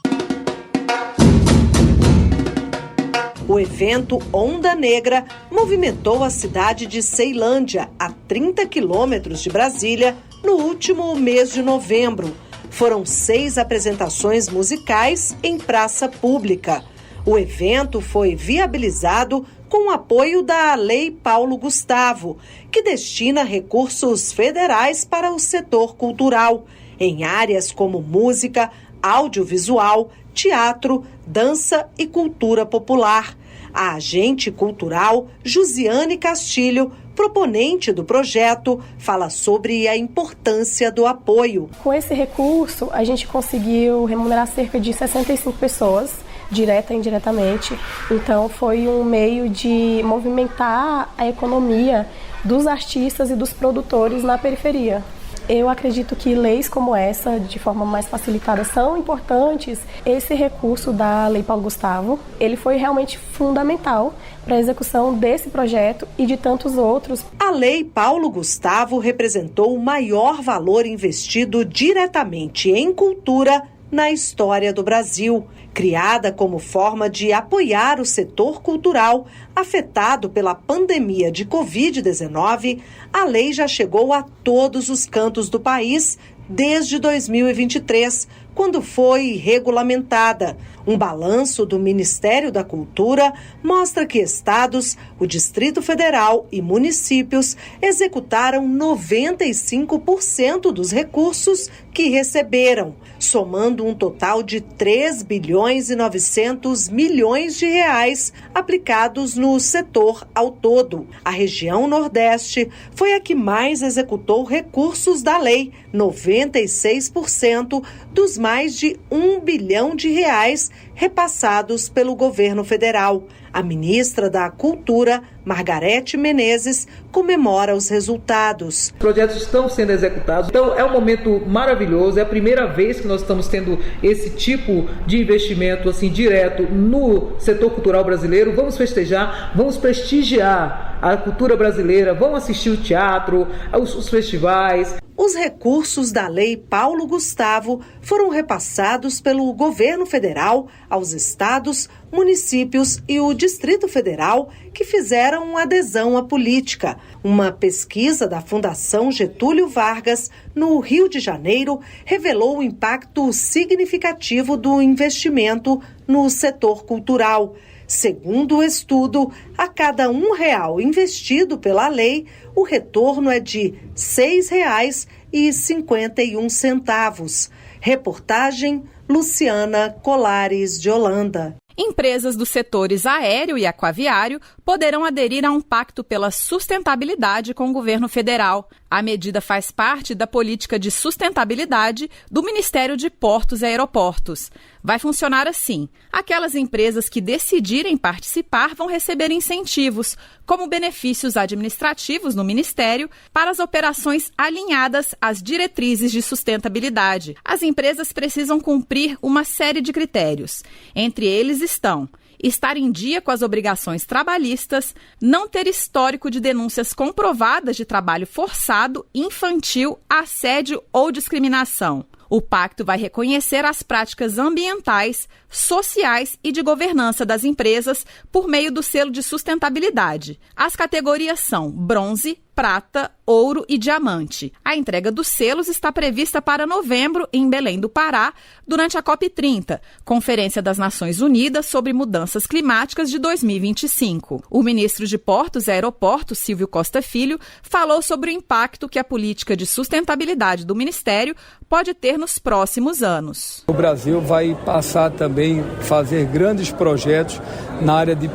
O evento Onda Negra movimentou a cidade de Ceilândia, a 30 quilômetros de Brasília, no último mês de novembro. Foram 6 apresentações musicais em praça pública. O evento foi viabilizado com o apoio da Lei Paulo Gustavo, que destina recursos federais para o setor cultural, em áreas como música, audiovisual, teatro, dança e cultura popular. A agente cultural Josiane Castilho, proponente do projeto, fala sobre a importância do apoio.
Com esse recurso, a gente conseguiu remunerar cerca de 65 pessoas, direta e indiretamente. Então, foi um meio de movimentar a economia dos artistas e dos produtores na periferia. Eu acredito que leis como essa, de forma mais facilitada, são importantes. Esse recurso da Lei Paulo Gustavo, ele foi realmente fundamental para a execução desse projeto e de tantos outros.
A Lei Paulo Gustavo representou o maior valor investido diretamente em cultura na história do Brasil. Criada como forma de apoiar o setor cultural afetado pela pandemia de Covid-19, a lei já chegou a todos os cantos do país desde 2023, quando foi regulamentada. Um balanço do Ministério da Cultura mostra que estados, o Distrito Federal e municípios executaram 95% dos recursos que receberam, somando um total de 3 bilhões e 900 milhões de reais aplicados no setor ao todo. A região Nordeste foi a que mais executou recursos da lei, 96% dos mais de 1 bilhão de reais repassados pelo governo federal. A ministra da Cultura, Margarete Menezes, comemora os resultados.
Os projetos estão sendo executados, então é um momento maravilhoso, é a primeira vez que nós estamos tendo esse tipo de investimento assim direto no setor cultural brasileiro. Vamos festejar, vamos prestigiar a cultura brasileira, vamos assistir o teatro, os festivais.
Os recursos da Lei Paulo Gustavo foram repassados pelo governo federal aos estados, municípios e o Distrito Federal, que fizeram adesão à política. Uma pesquisa da Fundação Getúlio Vargas, no Rio de Janeiro, revelou o impacto significativo do investimento no setor cultural. Segundo o estudo, a cada R$1 investido pela lei, o retorno é de R$ 6,51. Reportagem Luciana Colares de Holanda.
Empresas dos setores aéreo e aquaviário poderão aderir a um pacto pela sustentabilidade com o governo federal. A medida faz parte da política de sustentabilidade do Ministério de Portos e Aeroportos. Vai funcionar assim: aquelas empresas que decidirem participar vão receber incentivos, como benefícios administrativos no Ministério, para as operações alinhadas às diretrizes de sustentabilidade. As empresas precisam cumprir uma série de critérios. Entre eles estão: estar em dia com as obrigações trabalhistas, não ter histórico de denúncias comprovadas de trabalho forçado, infantil, assédio ou discriminação. O pacto vai reconhecer as práticas ambientais, sociais e de governança das empresas por meio do selo de sustentabilidade. As categorias são bronze, prata, ouro e diamante. A entrega dos selos está prevista para novembro em Belém do Pará, durante a COP30, Conferência das Nações Unidas sobre Mudanças Climáticas de 2025. O ministro de Portos e Aeroportos, Silvio Costa Filho, falou sobre o impacto que a política de sustentabilidade do Ministério pode ter nos próximos anos.
O Brasil vai passar também a fazer grandes projetos na área de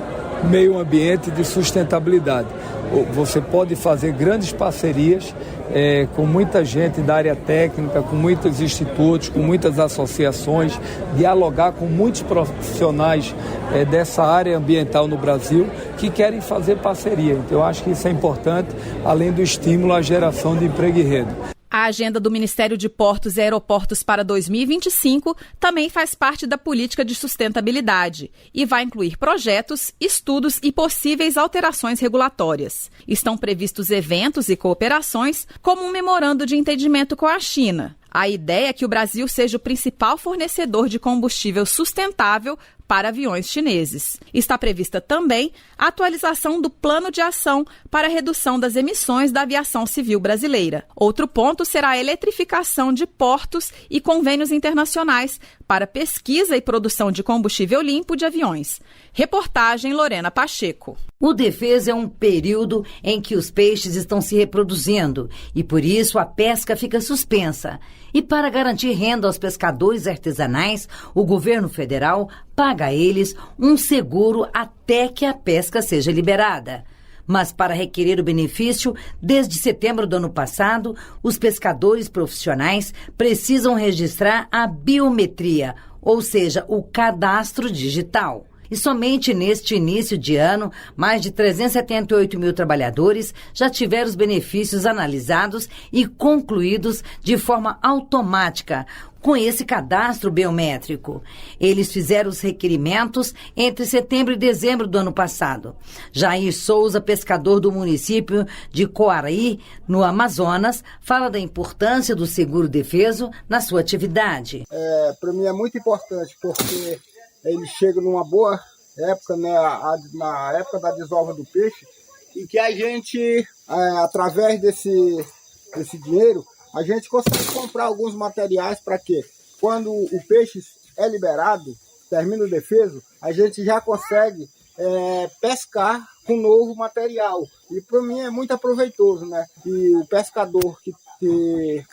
meio ambiente e de sustentabilidade. Você pode fazer grandes parcerias com muita gente da área técnica, com muitos institutos, com muitas associações, dialogar com muitos profissionais dessa área ambiental no Brasil que querem fazer parceria. Então, eu acho que isso é importante, além do estímulo à geração de emprego e renda.
A agenda do Ministério de Portos e Aeroportos para 2025 também faz parte da política de sustentabilidade e vai incluir projetos, estudos e possíveis alterações regulatórias. Estão previstos eventos e cooperações, como um memorando de entendimento com a China. A ideia é que o Brasil seja o principal fornecedor de combustível sustentável para aviões chineses. Está prevista também a atualização do Plano de Ação para a Redução das Emissões da Aviação Civil Brasileira. Outro ponto será a eletrificação de portos e convênios internacionais para pesquisa e produção de combustível limpo de aviões. Reportagem Lorena Pacheco.
O defesa é um período em que os peixes estão se reproduzindo e, por isso, a pesca fica suspensa. E para garantir renda aos pescadores artesanais, o governo federal paga a eles um seguro até que a pesca seja liberada. Mas para requerer o benefício, desde setembro do ano passado, os pescadores profissionais precisam registrar a biometria, ou seja, o cadastro digital. E somente neste início de ano, mais de 378 mil trabalhadores já tiveram os benefícios analisados e concluídos de forma automática com esse cadastro biométrico. Eles fizeram os requerimentos entre setembro e dezembro do ano passado. Jair Souza, pescador do município de Coaraí, no Amazonas, fala da importância do seguro-defeso na sua atividade.
Para mim é muito importante, porque ele chega numa boa época, né, na época da desova do peixe, e que a gente, através desse dinheiro, a gente consegue comprar alguns materiais para que, quando o peixe é liberado, termina o defeso, a gente já consegue pescar com novo material. E para mim é muito aproveitoso, né? E o pescador que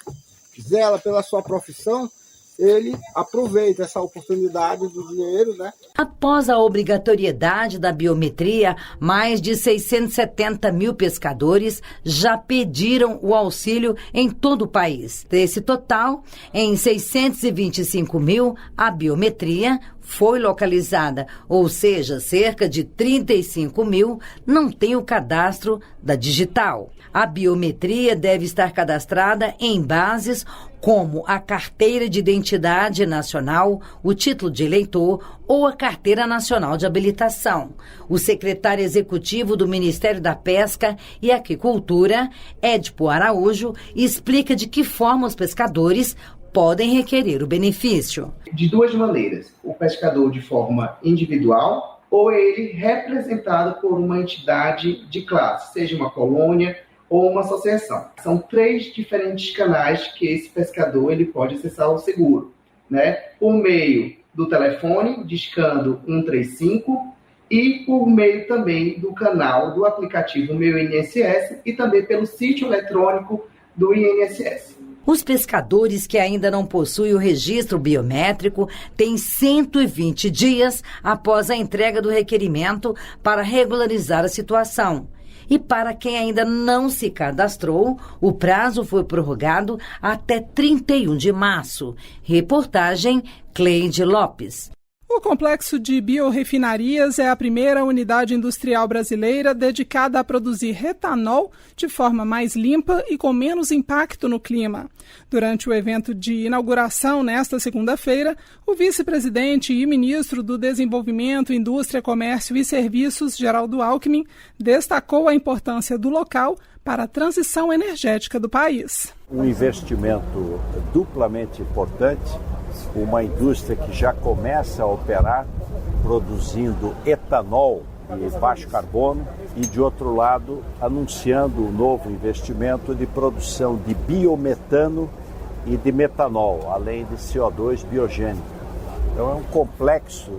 zela pela sua profissão, ele aproveita essa oportunidade do dinheiro, né?
Após a obrigatoriedade da biometria, mais de 670 mil pescadores já pediram o auxílio em todo o país. Desse total, em 625 mil, a biometria foi localizada, ou seja, cerca de 35 mil não tem o cadastro da digital. A biometria deve estar cadastrada em bases como a Carteira de Identidade Nacional, o Título de Eleitor ou a Carteira Nacional de Habilitação. O secretário executivo do Ministério da Pesca e Aquicultura, Édipo Araújo, explica de que forma os pescadores podem requerer o benefício.
De duas maneiras, o pescador de forma individual ou ele representado por uma entidade de classe, seja uma colônia ou uma associação. São 3 diferentes canais que esse pescador ele pode acessar o seguro, né? Por meio do telefone, discando 135, e por meio também do canal do aplicativo Meu INSS e também pelo sítio eletrônico do INSS.
Os pescadores que ainda não possuem o registro biométrico têm 120 dias após a entrega do requerimento para regularizar a situação. E para quem ainda não se cadastrou, o prazo foi prorrogado até 31 de março. Reportagem Cleide Lopes.
O complexo de biorrefinarias é a primeira unidade industrial brasileira dedicada a produzir etanol de forma mais limpa e com menos impacto no clima. Durante o evento de inauguração nesta segunda-feira, o vice-presidente e ministro do Desenvolvimento, Indústria, Comércio e Serviços, Geraldo Alckmin, destacou a importância do local para a transição energética do país.
Um investimento duplamente importante, uma indústria que já começa a operar produzindo etanol de baixo carbono e, de outro lado, anunciando um novo investimento de produção de biometano e de metanol, além de CO2 biogênico. Então é um complexo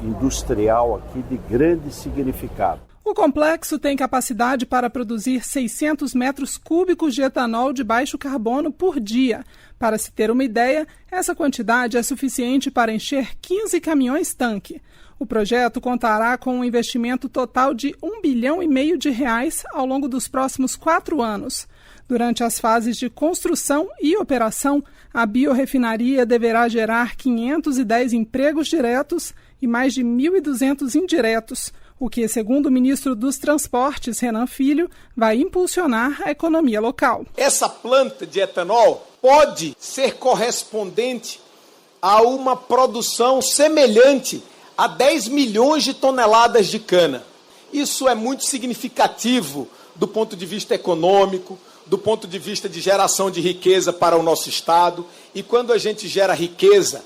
industrial aqui de grande significado.
O complexo tem capacidade para produzir 600 metros cúbicos de etanol de baixo carbono por dia. Para se ter uma ideia, essa quantidade é suficiente para encher 15 caminhões-tanque. O projeto contará com um investimento total de R$1,5 bilhão ao longo dos próximos 4 anos. Durante as fases de construção e operação, a biorefinaria deverá gerar 510 empregos diretos e mais de 1.200 indiretos, o que, segundo o ministro dos Transportes, Renan Filho, vai impulsionar a economia local.
Essa planta de etanol pode ser correspondente a uma produção semelhante a 10 milhões de toneladas de cana. Isso é muito significativo do ponto de vista econômico, do ponto de vista de geração de riqueza para o nosso Estado. E quando a gente gera riqueza,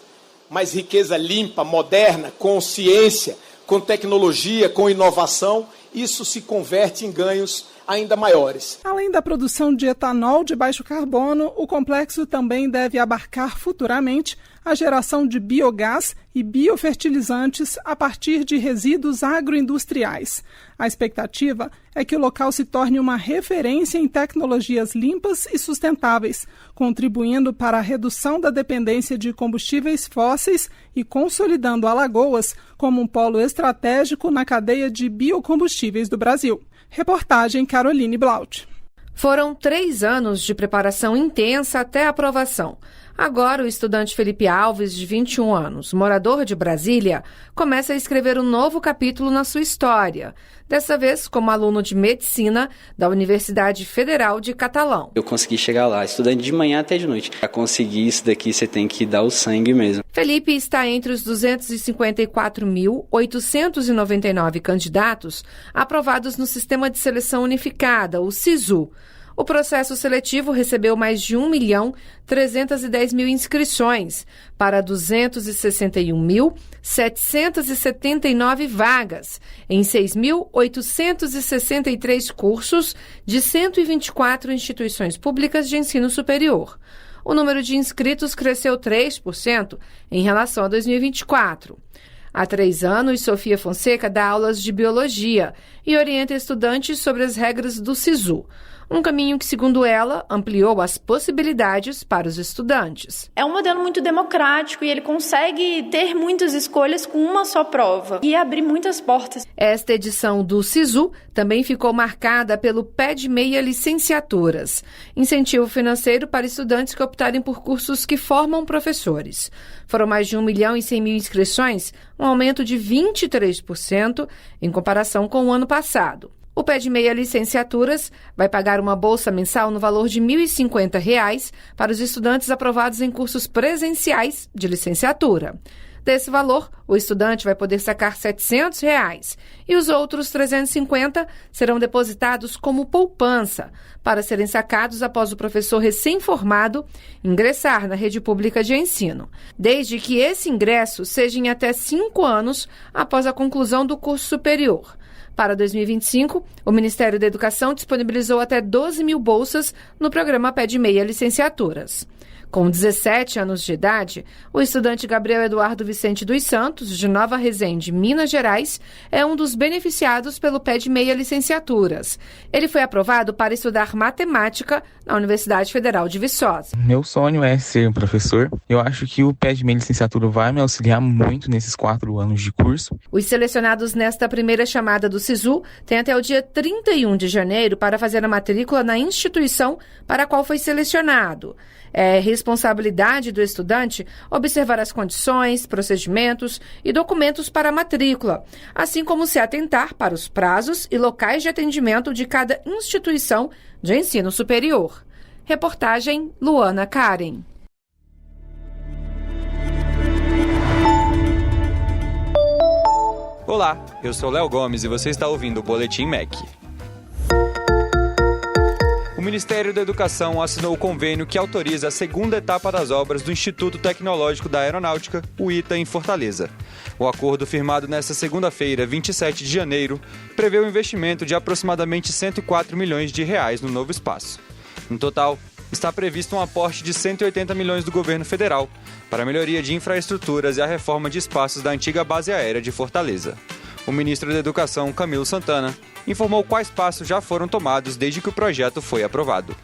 mas riqueza limpa, moderna, com ciência, com tecnologia, com inovação, isso se converte em ganhos ainda maiores.
Além da produção de etanol de baixo carbono, o complexo também deve abarcar futuramente a geração de biogás e biofertilizantes a partir de resíduos agroindustriais. A expectativa é que o local se torne uma referência em tecnologias limpas e sustentáveis, contribuindo para a redução da dependência de combustíveis fósseis e consolidando Alagoas como um polo estratégico na cadeia de biocombustíveis do Brasil. Reportagem Caroline Blaut.
Foram 3 anos de preparação intensa até a aprovação. Agora, o estudante Felipe Alves, de 21 anos, morador de Brasília, começa a escrever um novo capítulo na sua história. Dessa vez, como aluno de medicina da Universidade Federal de Catalão.
Eu consegui chegar lá, estudando de manhã até de noite. Para conseguir isso daqui, você tem que dar o sangue mesmo.
Felipe está entre os 254.899 candidatos aprovados no Sistema de Seleção Unificada, o SISU. O processo seletivo recebeu mais de 1.310.000 inscrições para 261.779 vagas em 6.863 cursos de 124 instituições públicas de ensino superior. O número de inscritos cresceu 3% em relação a 2024. Há 3 anos, Sofia Fonseca dá aulas de biologia e orienta estudantes sobre as regras do SISU. Um caminho que, segundo ela, ampliou as possibilidades para os estudantes.
É um modelo muito democrático e ele consegue ter muitas escolhas com uma só prova e abrir muitas portas.
Esta edição do SISU também ficou marcada pelo Pé de Meia Licenciaturas, incentivo financeiro para estudantes que optarem por cursos que formam professores. Foram mais de 1.100.000 inscrições, um aumento de 23% em comparação com o ano passado. O Pé de Meia Licenciaturas vai pagar uma bolsa mensal no valor de R$ 1.050 para os estudantes aprovados em cursos presenciais de licenciatura. Desse valor, o estudante vai poder sacar R$ 700 e os outros R$ 350 serão depositados como poupança para serem sacados após o professor recém-formado ingressar na rede pública de ensino, desde que esse ingresso seja em até 5 anos após a conclusão do curso superior. Para 2025, o Ministério da Educação disponibilizou até 12.000 bolsas no programa Pé de Meia Licenciaturas. Com 17 anos de idade, o estudante Gabriel Eduardo Vicente dos Santos, de Nova Resende, Minas Gerais, é um dos beneficiados pelo Pé de Meia Licenciaturas. Ele foi aprovado para estudar matemática na Universidade Federal de Viçosa.
Meu sonho é ser um professor. Eu acho que o Pé de Meia Licenciatura vai me auxiliar muito nesses 4 anos de curso.
Os selecionados nesta primeira chamada do SISU têm até o dia 31 de janeiro para fazer a matrícula na instituição para a qual foi selecionado. É responsabilidade do estudante observar as condições, procedimentos e documentos para a matrícula, assim como se atentar para os prazos e locais de atendimento de cada instituição de ensino superior. Reportagem Luana Karen.
Olá, eu sou Léo Gomes e você está ouvindo o Boletim MEC. O
Ministério da Educação assinou o convênio que autoriza a segunda etapa das obras do Instituto Tecnológico da Aeronáutica, o ITA, em Fortaleza. O acordo firmado nesta segunda-feira, 27 de janeiro, prevê um investimento de aproximadamente R$104 milhões no novo espaço. No total, está previsto um aporte de 180 milhões do governo federal para a melhoria de infraestruturas e a reforma de espaços da antiga base aérea de Fortaleza. O ministro da Educação, Camilo Santana, informou quais passos já foram tomados desde que o projeto foi aprovado.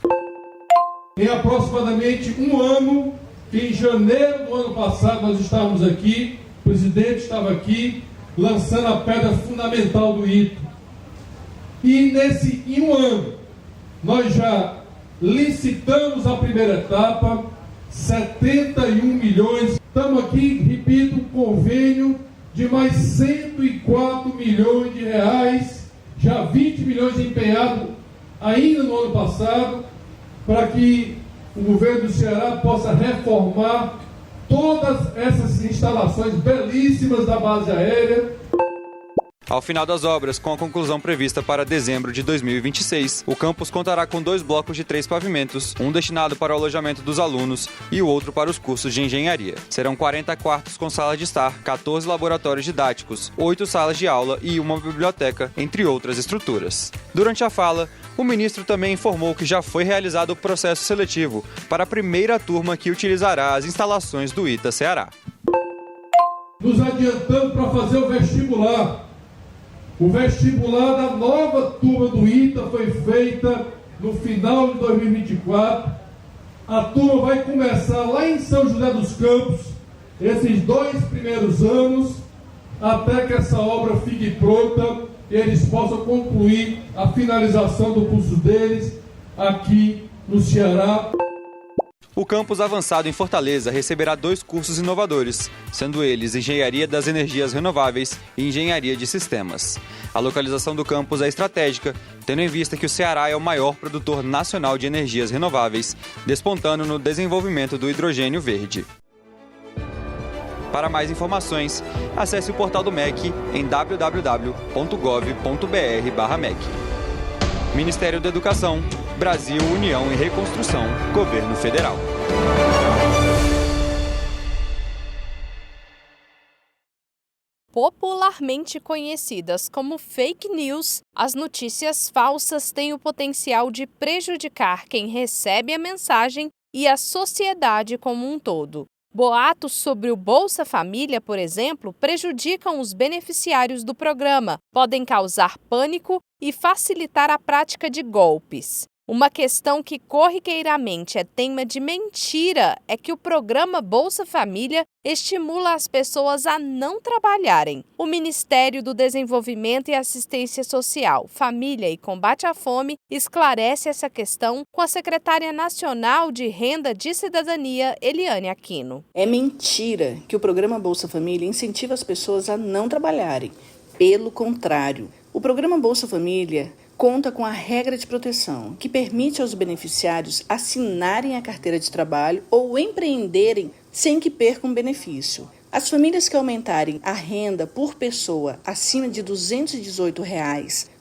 Em aproximadamente um ano, em janeiro do ano passado, nós estávamos aqui, o presidente estava aqui, lançando a pedra fundamental do ITA. E em um ano, nós já licitamos a primeira etapa, 71 milhões. Estamos aqui, repito, convênio de mais 104 milhões de reais, já 20 milhões empenhados ainda no ano passado, para que o governo do Ceará possa reformar todas essas instalações belíssimas da base aérea.
Ao final das obras, com a conclusão prevista para dezembro de 2026, o campus contará com 2 blocos de 3 pavimentos, um destinado para o alojamento dos alunos e o outro para os cursos de engenharia. Serão 40 quartos com sala de estar, 14 laboratórios didáticos, 8 salas de aula e uma biblioteca, entre outras estruturas. Durante a fala, o ministro também informou que já foi realizado o processo seletivo para a primeira turma que utilizará as instalações do ITA Ceará.
Nos adiantando para fazer o vestibular. O vestibular da nova turma do ITA foi feita no final de 2024. A turma vai começar lá em São José dos Campos, esses 2 primeiros anos, até que essa obra fique pronta e eles possam concluir a finalização do curso deles aqui no Ceará.
O campus avançado em Fortaleza receberá 2 cursos inovadores, sendo eles Engenharia das Energias Renováveis e Engenharia de Sistemas. A localização do campus é estratégica, tendo em vista que o Ceará é o maior produtor nacional de energias renováveis, despontando no desenvolvimento do hidrogênio verde. Para mais informações, acesse o portal do MEC em www.gov.br/MEC. Ministério da Educação, Brasil, União e Reconstrução, Governo Federal.
Popularmente conhecidas como fake news, as notícias falsas têm o potencial de prejudicar quem recebe a mensagem e a sociedade como um todo. Boatos sobre o Bolsa Família, por exemplo, prejudicam os beneficiários do programa, podem causar pânico e facilitar a prática de golpes. Uma questão que corriqueiramente é tema de mentira é que o programa Bolsa Família estimula as pessoas a não trabalharem. O Ministério do Desenvolvimento e Assistência Social, Família e Combate à Fome esclarece essa questão com a secretária nacional de Renda de Cidadania, Eliane Aquino.
É mentira que o programa Bolsa Família incentiva as pessoas a não trabalharem. Pelo contrário, o programa Bolsa Família conta com a regra de proteção, que permite aos beneficiários assinarem a carteira de trabalho ou empreenderem sem que percam benefício. As famílias que aumentarem a renda por pessoa acima de R$ 218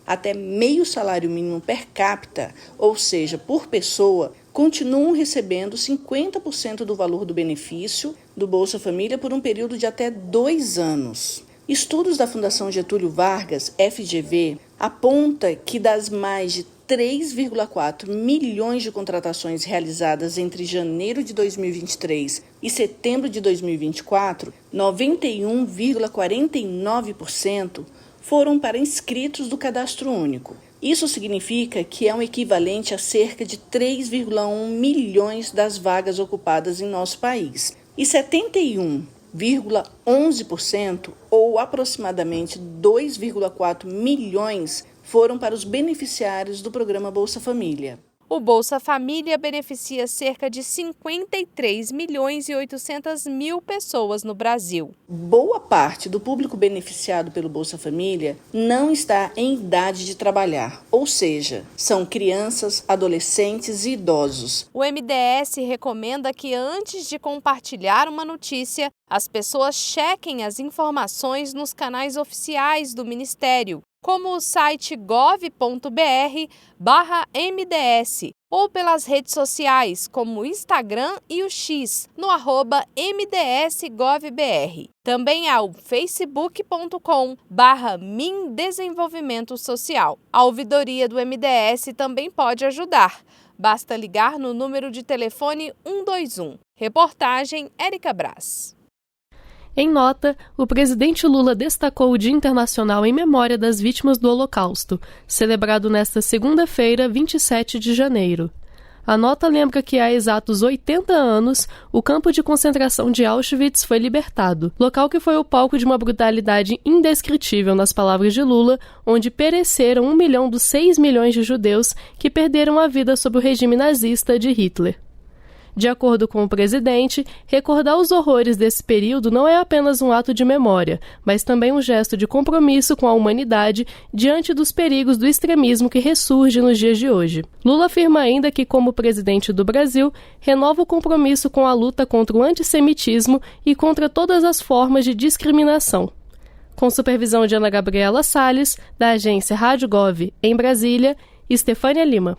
até meio salário mínimo per capita, ou seja, por pessoa, continuam recebendo 50% do valor do benefício do Bolsa Família por um período de até 2 anos. Estudos da Fundação Getúlio Vargas, FGV, aponta que das mais de 3,4 milhões de contratações realizadas entre janeiro de 2023 e setembro de 2024, 91,49% foram para inscritos do Cadastro Único. Isso significa que é um equivalente a cerca de 3,1 milhões das vagas ocupadas em nosso país. E 71,11%, ou aproximadamente 2,4 milhões, foram para os beneficiários do programa Bolsa Família.
O Bolsa Família beneficia cerca de 53.800.000 pessoas no Brasil.
Boa parte do público beneficiado pelo Bolsa Família não está em idade de trabalhar, ou seja, são crianças, adolescentes e idosos.
O MDS recomenda que antes de compartilhar uma notícia, as pessoas chequem as informações nos canais oficiais do Ministério, como o site gov.br/MDS ou pelas redes sociais, como o Instagram e o X, no @MDSGovBR. Também há o facebook.com/Mindesenvolvimento Social. A ouvidoria do MDS também pode ajudar. Basta ligar no número de telefone 121. Reportagem Érica Braz.
Em nota, o presidente Lula destacou o Dia Internacional em Memória das Vítimas do Holocausto, celebrado nesta segunda-feira, 27 de janeiro. A nota lembra que há exatos 80 anos, o campo de concentração de Auschwitz foi libertado, local que foi o palco de uma brutalidade indescritível, nas palavras de Lula, onde pereceram 1 milhão dos 6 milhões de judeus que perderam a vida sob o regime nazista de Hitler. De acordo com o presidente, recordar os horrores desse período não é apenas um ato de memória, mas também um gesto de compromisso com a humanidade diante dos perigos do extremismo que ressurge nos dias de hoje. Lula afirma ainda que, como presidente do Brasil, renova o compromisso com a luta contra o antissemitismo e contra todas as formas de discriminação. Com supervisão de Ana Gabriela Salles, da agência Rádio Gov, em Brasília, Estefânia Lima.